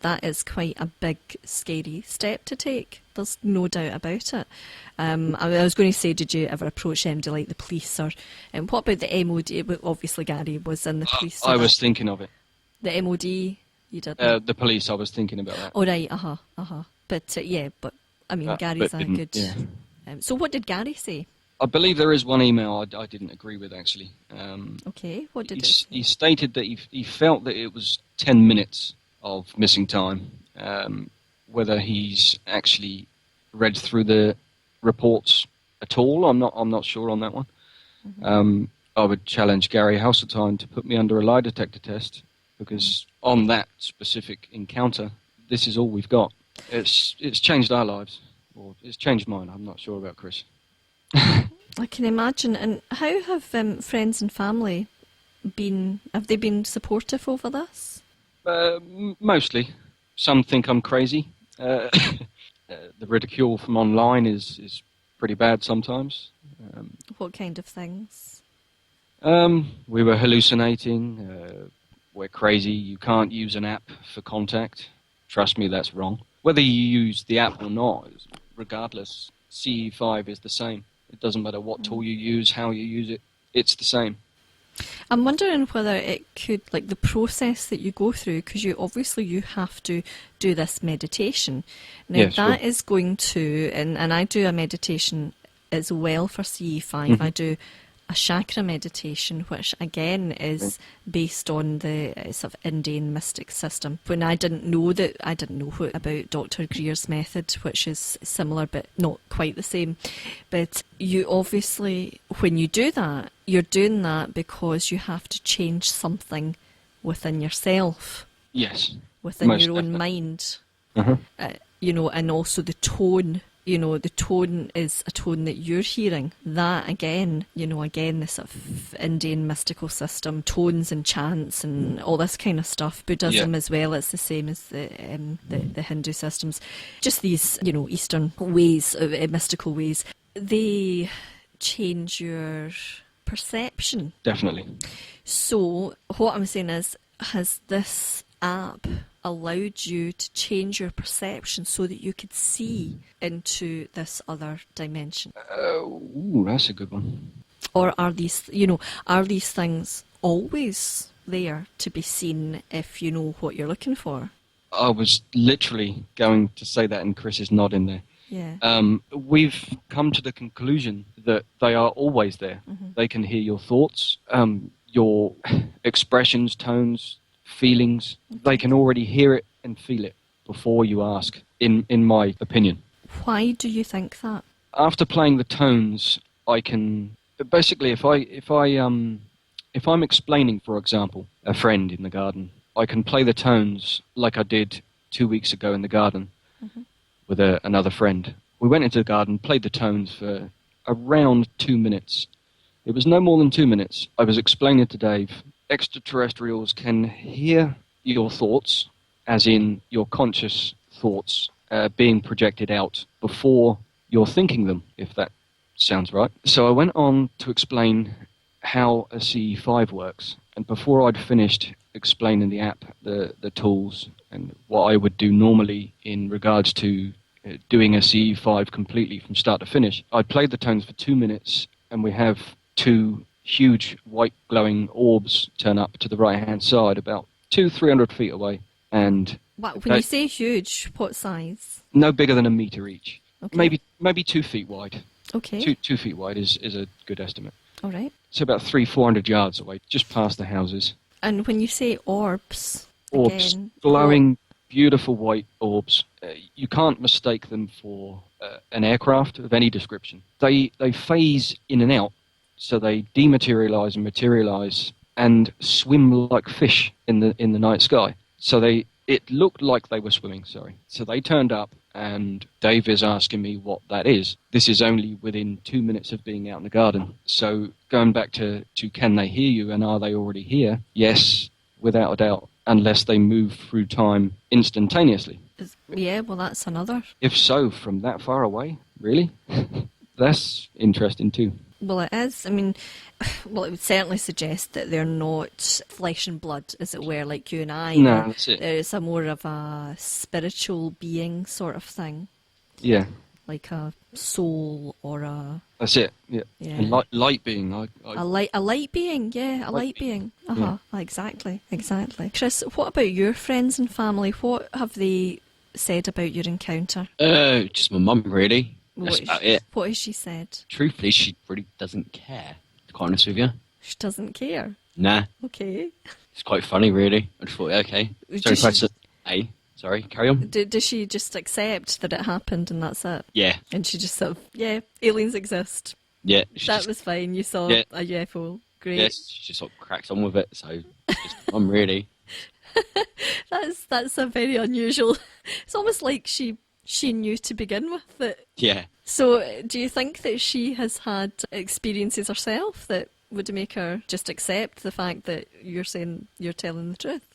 That is quite a big, scary step to take. There's no doubt about it. I was going to say, did you ever approach anybody like the police, or what about the MOD? Obviously, Gary was in the police. I was thinking of it. The MOD, you did. The police, I was thinking about that. Oh right, But but I mean, Gary's a good. Yeah. So what did Gary say? I believe there is one email I didn't agree with, actually. Okay, what did it say? He stated that he felt that it was 10 minutes of missing time. Whether he's actually read through the reports at all, I'm not sure on that one. Mm-hmm. I would challenge Gary Hesseltine to put me under a lie detector test, because on that specific encounter, this is all we've got. It's changed our lives, or it's changed mine. I'm not sure about Chris. I can imagine. And how have friends and family been? Have they been supportive over this? Mostly. Some think I'm crazy. The ridicule from online is pretty bad sometimes. What kind of things? We were hallucinating. We're crazy. You can't use an app for contact. Trust me, that's wrong. Whether you use the app or not, regardless, CE5 is the same. It doesn't matter what tool you use, how you use it, it's the same. I'm wondering whether it could, like the process that you go through, because you have to do this meditation. Now Yeah, that sure. is going to, and I do a meditation as well for CE5. I do a chakra meditation, which again is based on the sort of Indian mystic system. When I didn't know about Dr. Greer's method, which is similar but not quite the same. But you obviously, when you do that, you're doing that because you have to change something within yourself, Yes. within Most your own definitely. mind. Uh-huh. And also the tone. The tone is a tone that you're hearing. That again, the sort of Indian mystical system, tones and chants and all this kind of stuff. Buddhism as well, it's the same as the Hindu systems. Just these, Eastern ways, mystical ways. They change your perception. Definitely. So what I'm saying is, has this app allowed you to change your perception so that you could see into this other dimension? Ooh, that's a good one. Or are these things always there to be seen if you know what you're looking for? I was literally going to say that, and Chris is nodding there. Yeah. We've come to the conclusion that they are always there. They can hear your thoughts, your expressions, tones, feelings. They can already hear it and feel it before you ask, in my opinion. Why do you think that? After playing the tones, I can basically, if I'm explaining, for example, a friend in the garden, I can play the tones like I did 2 weeks ago in the garden with another friend. We went into the garden, played the tones for around 2 minutes. It was no more than 2 minutes. I was explaining to Dave, extraterrestrials can hear your thoughts, as in your conscious thoughts being projected out before you're thinking them, if that sounds right. So I went on to explain how a CE5 works, and before I'd finished explaining the app, the tools, and what I would do normally in regards to doing a CE5 completely from start to finish, I played the tones for 2 minutes, and we have 2 huge white glowing orbs turn up to the right-hand side about 200-300 feet away, and When you say huge, what size? no bigger than a meter each. Okay. Maybe 2 feet wide. Okay. 2 feet wide is a good estimate. All right. So about 300-400 yards away, just past the houses. And when you say orbs, Orbs, again, glowing, beautiful white orbs. You can't mistake them for an aircraft of any description. They phase in and out, so they dematerialize and materialize and swim like fish in the night sky. So it looked like they were swimming. Sorry. So they turned up, and Dave is asking me what that is. This is only within 2 minutes of being out in the garden. So going back to can they hear you, and are they already here? Yes, without a doubt, unless they move through time instantaneously. Yeah, well, that's another. If so, from that far away, really? That's interesting too. Well, it is. I mean, well, it would certainly suggest that they're not flesh and blood, as it were, like you and I. No, that's it. There's a more of a spiritual being sort of thing, Yeah, like a soul or a that's it. Yeah, Yeah. And light being. a light being. Yeah, a light being. Exactly. Chris, what about your friends and family? What have they said about your encounter? Just my mum, really. That's about it. What has she said? Truthfully, she really doesn't care, to be quite honest with you. She doesn't care. Nah, Okay. it's quite funny, really. I just thought, okay. Sorry, Does she- press it. Hey, sorry, carry on. Does she just accept that it happened and that's it? Yeah, And she just sort of, aliens exist. yeah. She That just, was fine. You saw Yeah. a UFO. Great. yes, she just sort of cracks on with it, so just mum, really. That's a very unusual. It's almost like she knew to begin with that. Yeah. So, do you think that she has had experiences herself that would make her just accept the fact that you're saying you're telling the truth?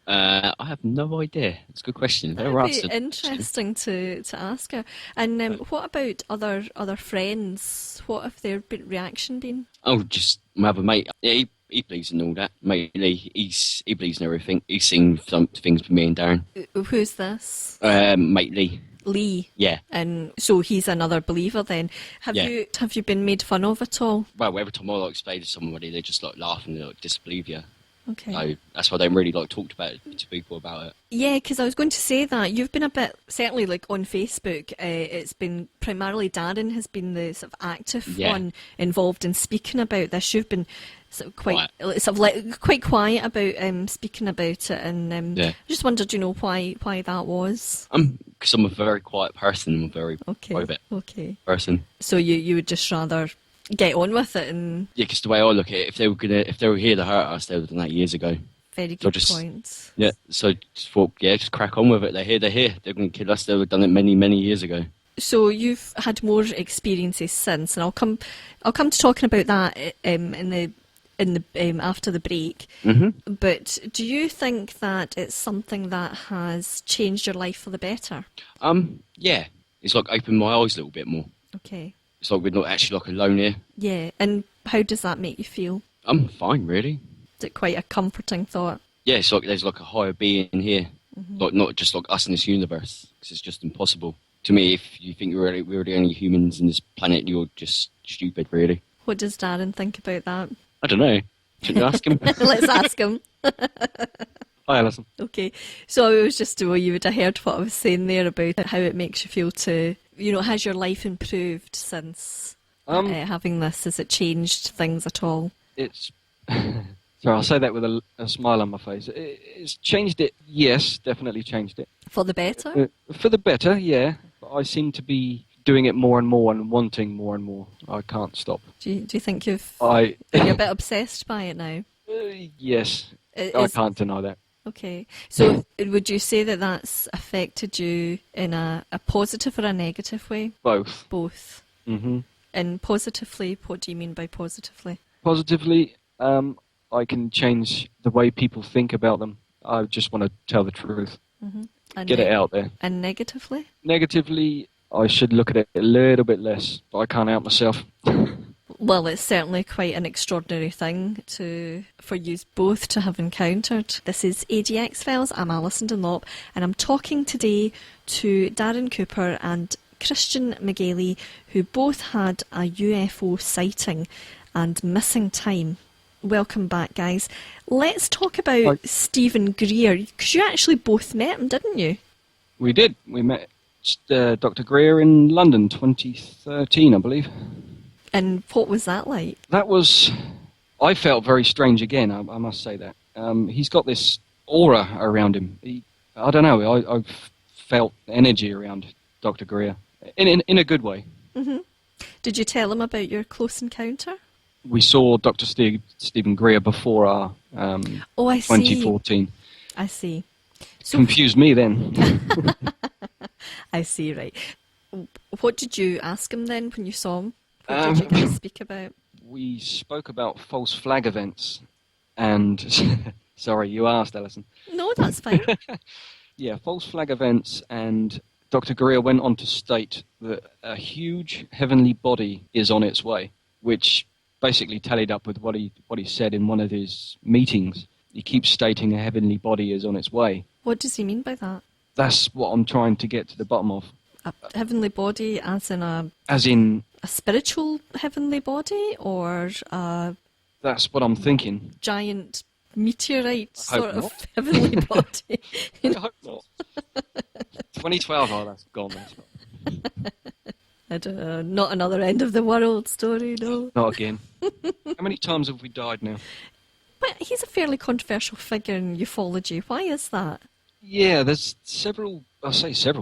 I have no idea. It's a good question. That would be interesting to ask her. And what about other friends? What have their reaction been? Oh, just my other mate. Yeah, he believes in all that. Mate, he believes in everything. He's seen some things with me and Darren. Who's this? Mate Lee. Lee. Yeah. And so he's another believer then. Have you been made fun of at all? Well, every time I like explain to somebody, they just like laugh and they like disbelieve you. Okay. So that's why I don't really like talk about it to people about it. Yeah, because I was going to say that you've been a bit, certainly like on Facebook, it's been primarily Darren has been the sort of active one involved in speaking about this. You've been sort of quite quiet about speaking about it, and I just wondered, why that was. Because I'm a very quiet person. I'm a very private person. So you would just rather get on with it, and because the way I look at it, if they were here to hurt us, they would have done that years ago. Very good points. Yeah, so just thought, just crack on with it. They're here. They're going to kill us. They would have done it many, many years ago. So you've had more experiences since, and I'll come to talking about that in the after the break. Mm-hmm. But do you think that it's something that has changed your life for the better? Yeah, it's like opened my eyes a little bit more. Okay. It's like we're not actually like alone here. Yeah, and how does that make you feel? I'm fine, really. Is it quite a comforting thought? Yeah, it's like there's like a higher being here, like not just like us in this universe, because it's just impossible. To me, if you think we're the only humans in this planet, you're just stupid, really. What does Darren think about that? I don't know. Should we ask him? Let's ask him. Hi, Alyson. Okay, so it was just, you would have heard what I was saying there about how it makes you feel to, has your life improved since having this? Has it changed things at all? It's... Sorry, I'll say that with a smile on my face. It's changed it, yes, definitely changed it. For the better? For the better, yeah. But I seem to be doing it more and more and wanting more and more. I can't stop. Do you think you're a bit obsessed by it now? Yes, I can't deny that. Okay, so would you say that that's affected you in a positive or a negative way? Both. Both. Mm-hmm. And positively, what do you mean by positively? Positively, I can change the way people think about them. I just want to tell the truth. Mm-hmm. Get it out there. And negatively? Negatively, I should look at it a little bit less, but I can't help myself. Well, it's certainly quite an extraordinary thing for you both to have encountered. This is AGX Files. I'm Alyson Dunlop, and I'm talking today to Darren Cooper and Christian McGailey, who both had a UFO sighting and missing time. Welcome back, guys. Let's talk about Stephen Greer, because you actually both met him, didn't you? We did. We met Dr. Greer in London, 2013, I believe. And what was that like? I felt very strange again, I must say that. He's got this aura around him. I don't know, I felt energy around Dr. Greer, in a good way. Mm-hmm. Did you tell him about your close encounter? We saw Dr. Stephen Greer before our 2014. I see. So, confused me then. I see, right. What did you ask him then when you saw him? What did you guys speak about? We spoke about false flag events and... Sorry, you asked, Alyson. No, that's fine. Yeah, false flag events, and Dr. Greer went on to state that a huge heavenly body is on its way, which basically tallied up with what he said in one of his meetings. He keeps stating a heavenly body is on its way. What does he mean by that? That's what I'm trying to get to the bottom of. A heavenly body as in a spiritual heavenly body, or that's what I'm thinking. Giant meteorite sort of heavenly body. I hope not. 2012, that's gone. That's not. I don't know, not another end of the world story, no. Not again. How many times have we died now? But he's a fairly controversial figure in ufology. Why is that? Yeah, there's several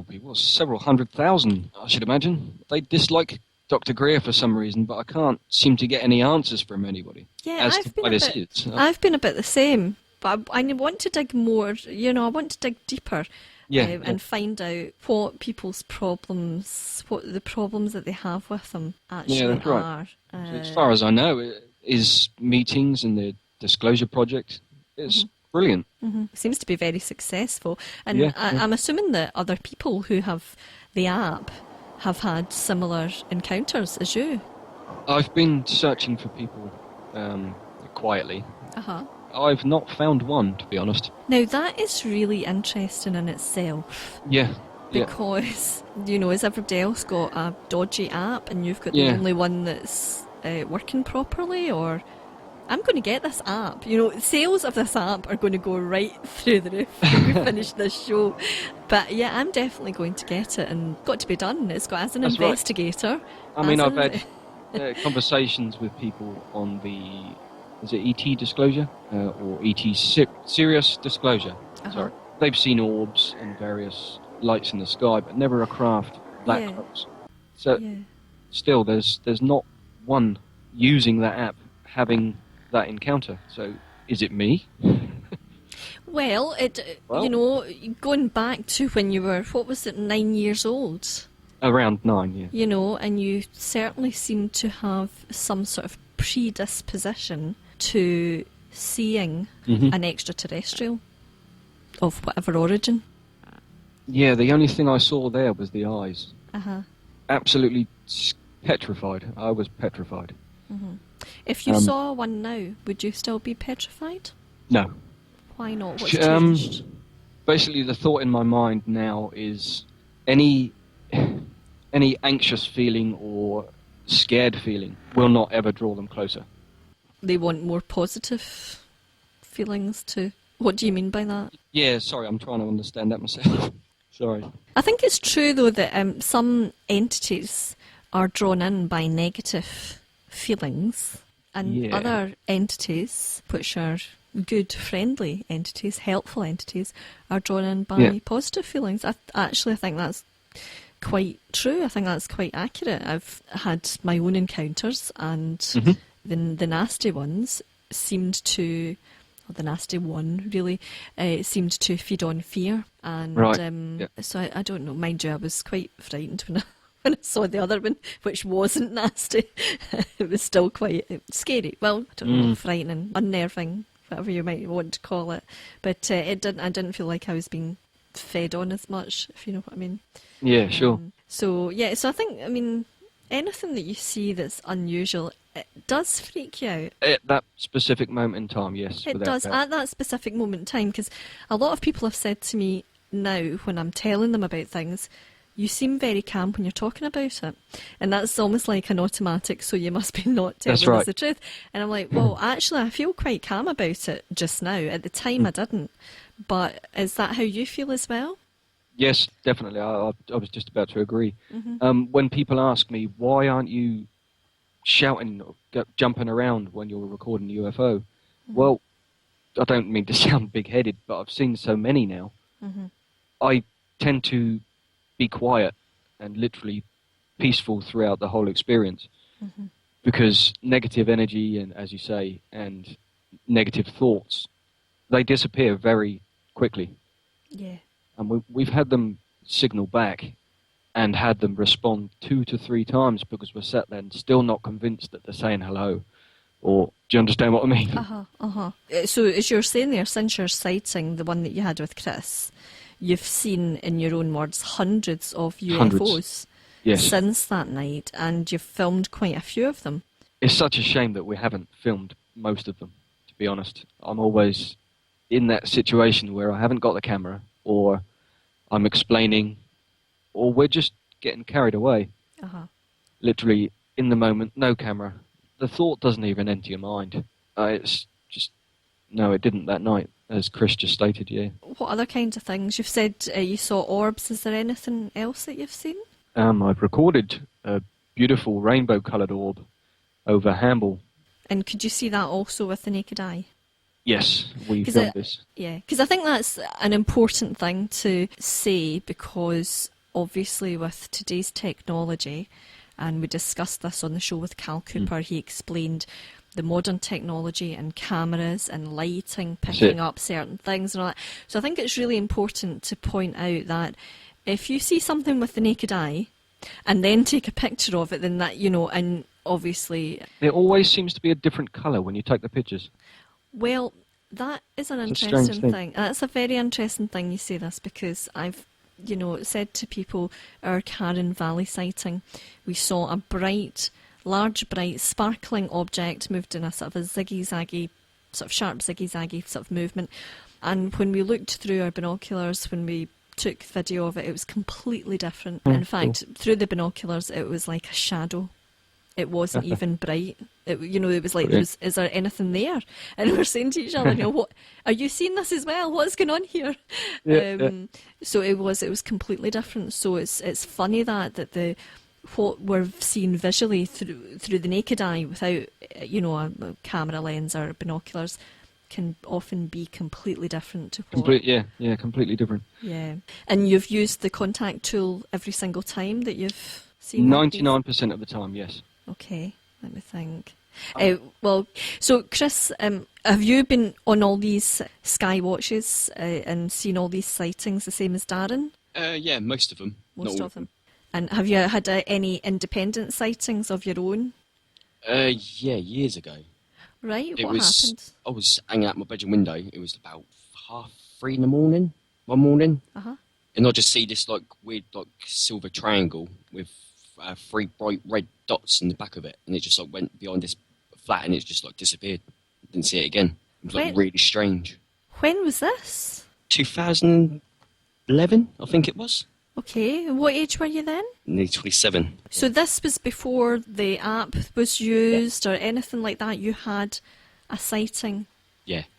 people, several 100,000, I should imagine. They dislike Dr. Greer for some reason, but I can't seem to get any answers from anybody. Yeah, I've been a bit the same, but I want to dig more, I want to dig deeper. And find out what people's problems, what the problems that they have with them actually are. So as far as I know, his meetings and the Disclosure Project is brilliant. Mm-hmm. Seems to be very successful. And I'm assuming that other people who have the app have had similar encounters as you. I've been searching for people quietly. Uh-huh. I've not found one, to be honest. Now, that is really interesting in itself. Yeah, because, has everybody else got a dodgy app and you've got the only one that's working properly? Or I'm going to get this app. Sales of this app are going to go right through the roof when we finish this show. But yeah, I'm definitely going to get it, and got to be done. It's got as an investigator. Right. I mean, I've had conversations with people on is it ET disclosure or ET serious disclosure? Sorry, they've seen orbs and various lights in the sky, but never a craft that close. So still, there's not one using that app having that encounter. So is it me? Well, going back to when you were, 9 years old? Around 9, yeah. And you certainly seem to have some sort of predisposition to seeing an extraterrestrial of whatever origin. Yeah, the only thing I saw there was the eyes. Absolutely petrified. I was petrified. If you saw one now, would you still be petrified? No. Why not? What's changed? Basically, the thought in my mind now is any anxious feeling or scared feeling will not ever draw them closer. They want more positive feelings too. What do you mean by that? Yeah, sorry, I'm trying to understand that myself. Sorry. I think it's true, though, that some entities are drawn in by negative feelings, and other entities, which are good, friendly entities, helpful entities, are drawn in by positive feelings. I think that's quite true. I think that's quite accurate. I've had my own encounters, and the nasty ones seemed to, or the nasty one really, seemed to feed on fear. And so I don't know. Mind you, I was quite frightened when I saw the other one, which wasn't nasty. It was still quite scary. Well, I don't know, frightening, unnerving, whatever you might want to call it. But I didn't feel like I was being fed on as much, if you know what I mean. Yeah, sure. So I think, anything that you see that's unusual, it does freak you out. At that specific moment in time, yes. It does, at that specific moment in time, because a lot of people have said to me now, when I'm telling them about things, you seem very calm when you're talking about it. And that's almost like an automatic, so you must be not telling us the truth. And I'm like, well, actually, I feel quite calm about it just now. At the time, I didn't. But is that how you feel as well? Yes, definitely. I was just about to agree. When people ask me, why aren't you shouting or jumping around when you're recording a UFO? Well, I don't mean to sound big-headed, but I've seen so many now. I tend to be quiet and literally peaceful throughout the whole experience, because negative energy and, as you say, and negative thoughts, they disappear very quickly. Yeah. And we've had them signal back and had them respond 2 to 3 times because we're sat there and still not convinced that they're saying hello. Or, do you understand what I mean? So as you're saying there, since you're citing the one that you had with Chris, you've seen, in your own words, hundreds of UFOs since that night, and you've filmed quite a few of them. It's such a shame that we haven't filmed most of them, to be honest. I'm always in that situation where I haven't got the camera, or I'm explaining, or we're just getting carried away. Literally, in the moment, no camera. The thought doesn't even enter your mind. It's just, no, it didn't that night, as Chris just stated, What other kinds of things? You've said you saw orbs. Is there anything else that you've seen? I've recorded a beautiful rainbow-coloured orb over Hamble. And could you see that also with the naked eye? Yes, we filmed this. Yeah, because I think that's an important thing to say, because obviously with today's technology, and we discussed this on the show with Cal Cooper, he explained the modern technology and cameras and lighting, picking up certain things and all that. So I think it's really important to point out that if you see something with the naked eye and then take a picture of it, then that, and obviously... It always seems to be a different colour when you take the pictures. Well, that is an interesting thing. That's a very interesting thing you say this, because I've, said to people, our Karen Valley sighting, we saw a large, bright, sparkling object moved in a sort of a ziggy-zaggy, sort of sharp ziggy-zaggy sort of movement. And when we looked through our binoculars, when we took video of it, it was completely different. In fact, through the binoculars, it was like a shadow. It wasn't even bright. It was like, is there anything there? And we're saying to each other, what are you seeing this as well? What's going on here? So it was completely different. So it's funny that what we're seeing visually through the naked eye without a camera lens or binoculars can often be completely different to what... completely different. Yeah. And you've used the contact tool every single time that you've seen 99% of the time, yes. Okay, let me think. So Chris, have you been on all these sky watches and seen all these sightings the same as Darren? Yeah, most of them. Most of them. And have you had any independent sightings of your own? Yeah, years ago. Right, what happened? I was hanging out my bedroom window. It was about 3:30 in the morning, one morning. Uh-huh. And I just see this weird silver triangle with 3 bright red dots in the back of it. And it just went behind this flat and it just disappeared. Didn't see it again. It was really strange. When was this? 2011, I think it was. Okay, and what age were you then? Nearly 27. So this was before the app was used or anything like that? You had a sighting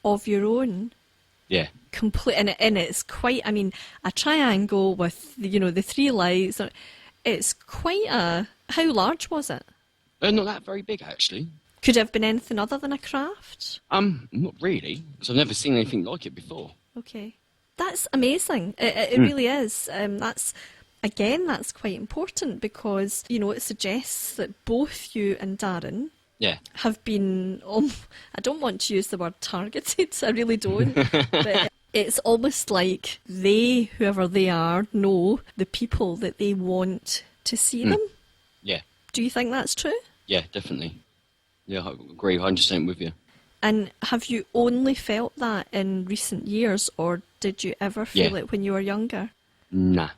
of your own? Yeah. And it's quite, a triangle with, the 3 lights. It's quite how large was it? Not that very big, actually. Could it have been anything other than a craft? Not really, because I've never seen anything like it before. Okay. That's amazing. It really is. That's quite important because, it suggests that both you and Darren have been, I don't want to use the word targeted, I really don't, but it's almost like they, whoever they are, know the people that they want to see them. Yeah. Do you think that's true? Yeah, definitely. Yeah, I agree 100% with you. And have you only felt that in recent years, or did you ever feel it when you were younger? Nah.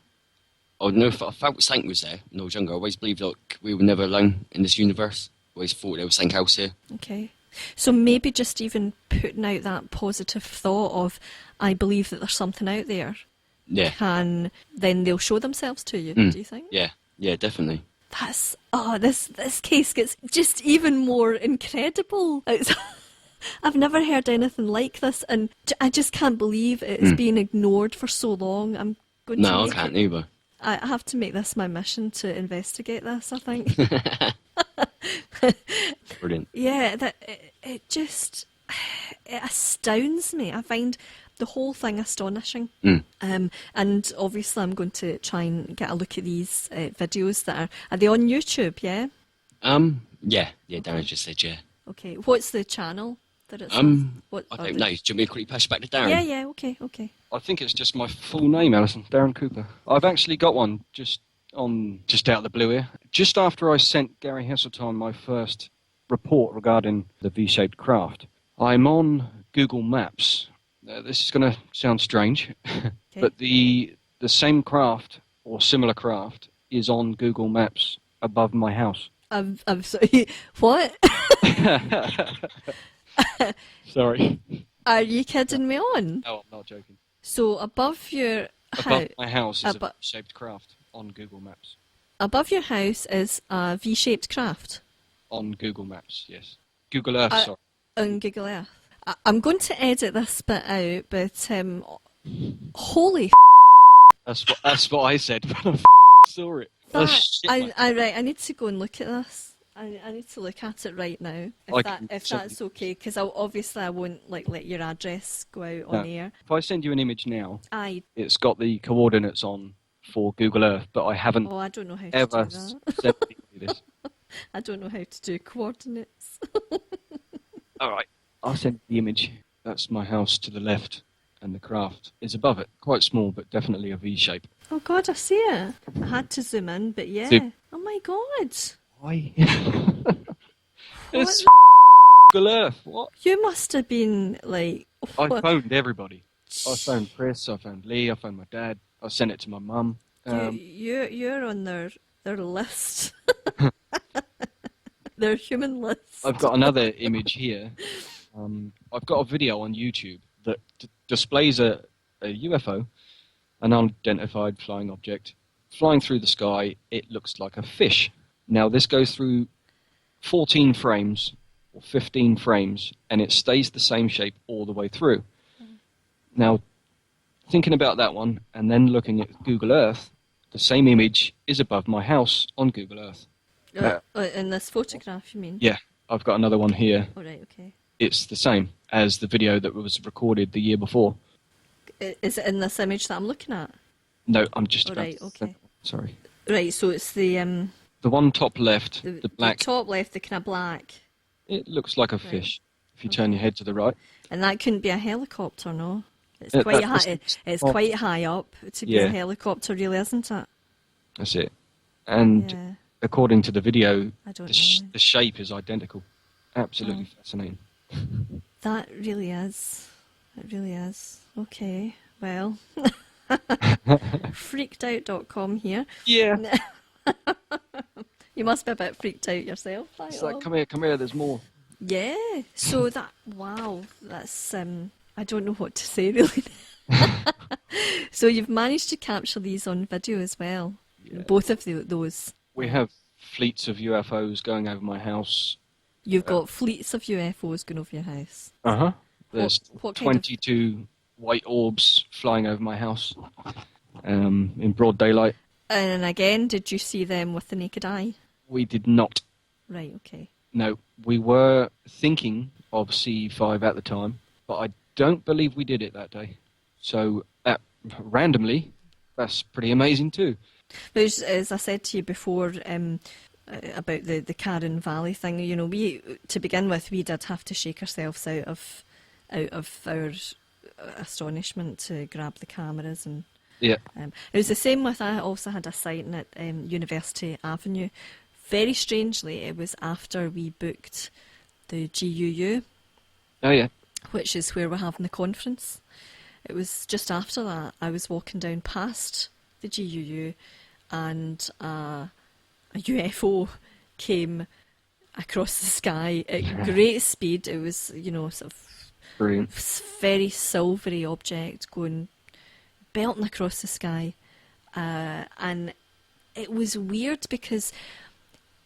I felt something was there when I was younger. I always believed we were never alone in this universe. I always thought there was something else here. Okay. So maybe just even putting out that positive thought of, I believe that there's something out there. Yeah. Then they'll show themselves to you, do you think? Yeah, definitely. This case gets just even more incredible. I've never heard anything like this, and I just can't believe it's been ignored for so long. I can't either. I have to make this my mission to investigate this, I think. Brilliant. Yeah, it astounds me. I find the whole thing astonishing. And obviously I'm going to try and get a look at these videos that are they on YouTube, yeah? Yeah, Darren just said yeah. Okay, what's the channel that it's on? I don't know. Do you want me to quickly pass back to Darren? Yeah, okay. I think it's just my full name, Alyson, Darren Cooper. I've actually got one just out of the blue here. Just after I sent Gary Heseltine my first report regarding the V-shaped craft, I'm on Google Maps. This is going to sound strange, but the same craft or similar craft is on Google Maps above my house. I'm sorry, what? Sorry. Are you kidding me on? No, I'm not joking. So above my house is a V-shaped craft on Google Maps. Above your house is a V-shaped craft? On Google Maps, yes. Google Earth, sorry. On Google Earth. I'm going to edit this bit out, but holy That's what I said when I saw it. I need to go and look at this. I need to look at it right now, if that's okay, because obviously I won't let your address go out on air. If I send you an image now, it's got the coordinates on for Google Earth, but I haven't I don't know how ever to do sent you this. I don't know how to do coordinates. All right, I'll send the image. That's my house to the left, and the craft is above it. Quite small, but definitely a V shape. Oh God, I see it. I had to zoom in, but yeah. Oh my God. Why? It's Google Earth. What? You must have been like. I phoned everybody. I phoned Chris. I phoned Lee. I phoned my dad. I sent it to my mum. You're on their list. Their human list. I've got another image here. I've got a video on YouTube that displays a UFO an unidentified flying object flying through the sky. It looks like a fish. Now, this goes through 14 frames or 15 frames, and it stays the same shape all the way through. Now, thinking about that one, and then looking at Google Earth, the same image is above my house on Google Earth. In this photograph, you mean? Yeah, I've got another one here. All right, okay. It's the same as the video that was recorded the year before. Is it in this image that I'm looking at? No, I'm just about Right, okay. Sorry. Right, so it's the one top left, the black. The top left, the kind of black. It looks like a fish if you turn your head to the right. And that couldn't be a helicopter, no? It's Yeah, quite that's- high. It's quite high up to be a Yeah. helicopter, really, isn't it? That's it. And Yeah. according to the video, I don't the, know. the shape is identical. Absolutely fascinating. That really is. It really is. Okay, well. Freakedout.com here. Yeah. You must be a bit freaked out yourself. It's like, come here, there's more. Yeah. So wow, that's, I don't know what to say really. So you've managed to capture these on video as well. Yeah. Both of those. We have fleets of UFOs going over my house. You've got fleets of UFOs going over your house. Uh-huh. There's What kind of- 22 white orbs flying over my house in broad daylight. And again, did you see them with the naked eye? We did not. Right, okay. No, we were thinking of CE5 at the time, but I don't believe we did it that day. So, randomly, that's pretty amazing too. There's, as I said to you before, about the Karen Valley thing, you know, we, to begin with, we did have to shake ourselves out of our astonishment to grab the cameras. And Yeah. it was the same with, I also had a sighting at University Avenue. Very strangely, it was after we booked the GUU, Oh, yeah. which is where we're having the conference. It was just after that I was walking down past the GUU and a UFO came across the sky at great speed. It was, you know, sort of Brilliant. very silvery object going belting across the sky, and it was weird because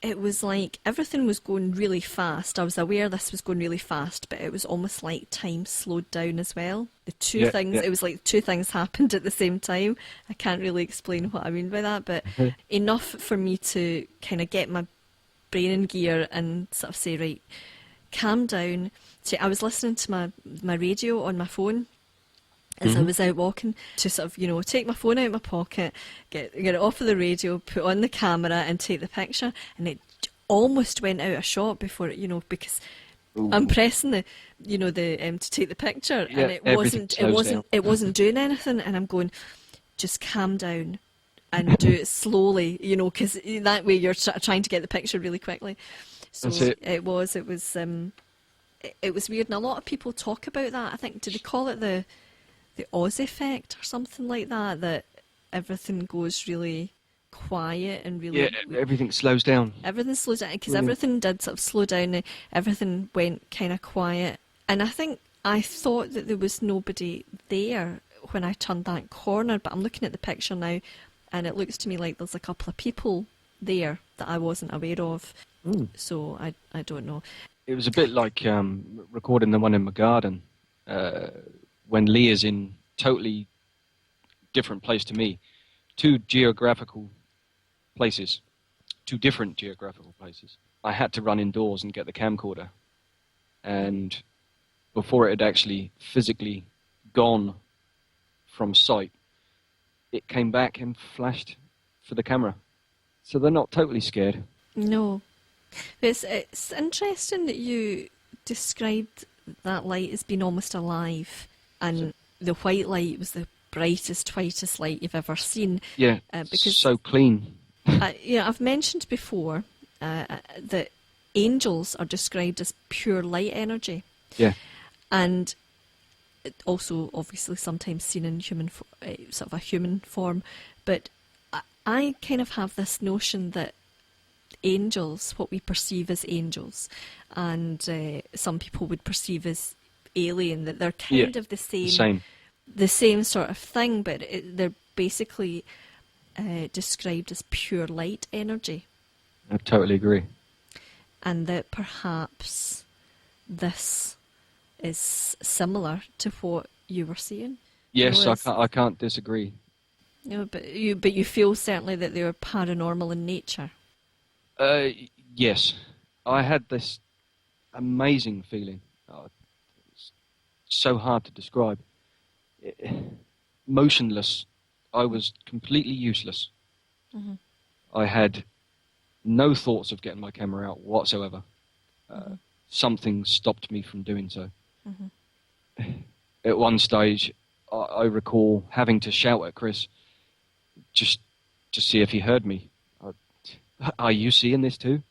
it was like everything was going really fast. I was aware this was going really fast, but it was almost like time slowed down as well. The two things, it was like two things happened at the same time. I can't really explain what I mean by that, but enough for me to kind of get my brain in gear and sort of say, right, calm down. So I was listening to my radio on my phone as I was out walking, to sort of, you know, take my phone out of my pocket, get it off of the radio, put on the camera and take the picture, and it almost went out of shot before it, you know, because I'm pressing the, you know, the to take the picture, and it wasn't doing anything, and I'm going, just calm down and do it slowly, you know, because that way you're trying to get the picture really quickly. So That's it. it was weird, and a lot of people talk about that. I think, do they call it the Oz effect or something like that, that everything goes really quiet and really... Yeah, everything slows down. Everything slows down, because everything did sort of slow down, everything went kind of quiet. And I thought that there was nobody there when I turned that corner, but I'm looking at the picture now, and it looks to me like there's a couple of people there that I wasn't aware of. So I don't know. It was a bit like recording the one in my garden when Leah's in totally different place to me. Two different geographical places. I had to run indoors and get the camcorder. And before it had actually physically gone from sight, it came back and flashed for the camera. So they're not totally scared. No. It's interesting that you described that light as being almost alive, and the white light was the brightest, whitest light you've ever seen. Yeah, because so clean. I've mentioned before that angels are described as pure light energy. Yeah. And also, obviously, sometimes seen in sort of a human form. But I kind of have this notion that angels, what we perceive as angels, and some people would perceive as alien, that they're kind of the same sort of thing, but they're basically described as pure light energy. I totally agree. And that perhaps this is similar to what you were seeing. Yes, I can't disagree. But you feel certainly that they were paranormal in nature. Yes, I had this amazing feeling. It's so hard to describe. Motionless. I was completely useless. Mm-hmm. I had no thoughts of getting my camera out whatsoever. Something stopped me from doing so. Mm-hmm. At one stage, I recall having to shout at Chris just to see if he heard me. Are you seeing this too?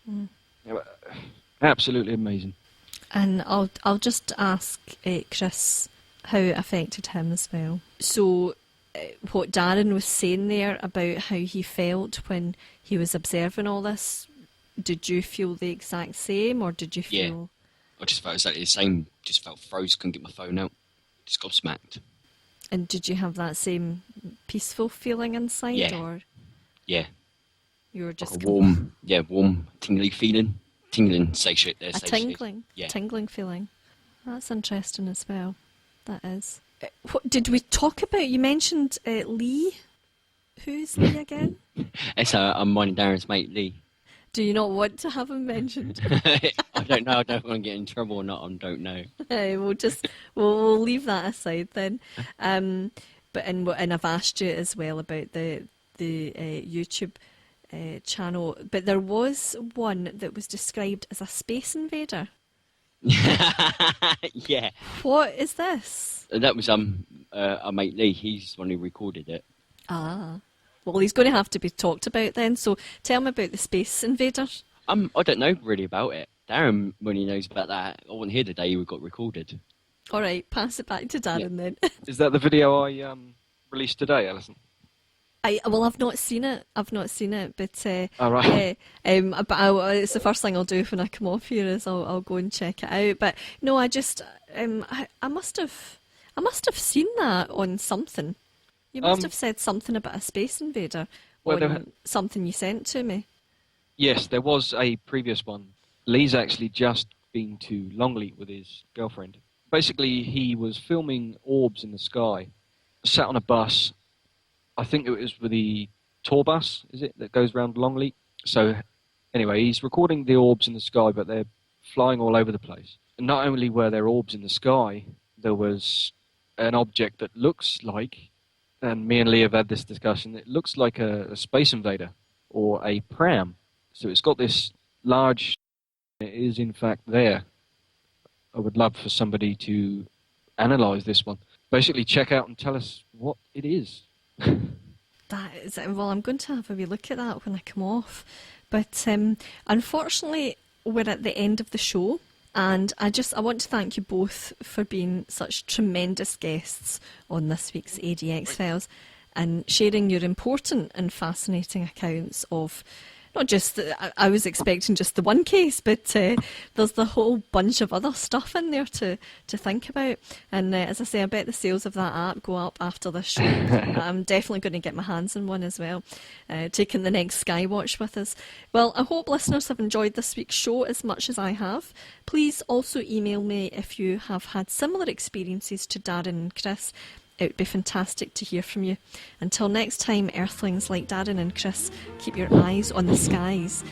Mm. Absolutely amazing. And I'll just ask Chris how it affected him as well. So what Darren was saying there about how he felt when he was observing all this, did you feel the exact same, or did you feel... I just felt exactly the same. Just felt froze, couldn't get my phone out. Just gobsmacked. And did you have that same peaceful feeling inside? Yeah. Or yeah. You were just... Like a warm, tingly feeling. Tingling, tingling? Yeah. Tingling feeling. That's interesting as well. That is. What did we talk about? You mentioned Lee. Who's Lee again? It's mine and Darren's mate, Lee. Do you not want to have him mentioned? I don't know. I don't want to get in trouble or not. I don't know. We'll leave that aside then. But I've asked you as well about the YouTube channel. But there was one that was described as a space invader. Yeah. What is this? That was our mate Lee. He's the one who recorded it. Ah. Well, he's going to have to be talked about then. So tell me about the space invaders. I don't know really about it. Darren, when he knows about that, I wasn't here the day it got recorded. All right, pass it back to Darren then. Is that the video I released today, Alyson? I've not seen it. But All right. but it's the first thing I'll do when I come off here is I'll go and check it out. But no, I just I must have seen that on something. You must have said something about a space invader on something you sent to me. Yes, there was a previous one. Lee's actually just been to Longleat with his girlfriend. Basically, he was filming orbs in the sky, sat on a bus. I think it was with the tour bus, is it, that goes around Longleat? So, anyway, he's recording the orbs in the sky, but they're flying all over the place. And not only were there orbs in the sky, there was an object that looks like, and me and Lee have had this discussion, it looks like a space invader or a pram. So it's got this large, it is in fact there. I would love for somebody to analyse this one. Basically check out and tell us what it is. That is, well, I'm going to have a wee look at that when I come off. But unfortunately, we're at the end of the show. And I want to thank you both for being such tremendous guests on this week's ADX Files and sharing your important and fascinating accounts of not just, I was expecting just the one case, but there's the whole bunch of other stuff in there to think about. And as I say, I bet the sales of that app go up after this show. I'm definitely going to get my hands on one as well, taking the next Skywatch with us. Well, I hope listeners have enjoyed this week's show as much as I have. Please also email me if you have had similar experiences to Darren and Chris. It would be fantastic to hear from you. Until next time, Earthlings like Darren and Chris, keep your eyes on the skies.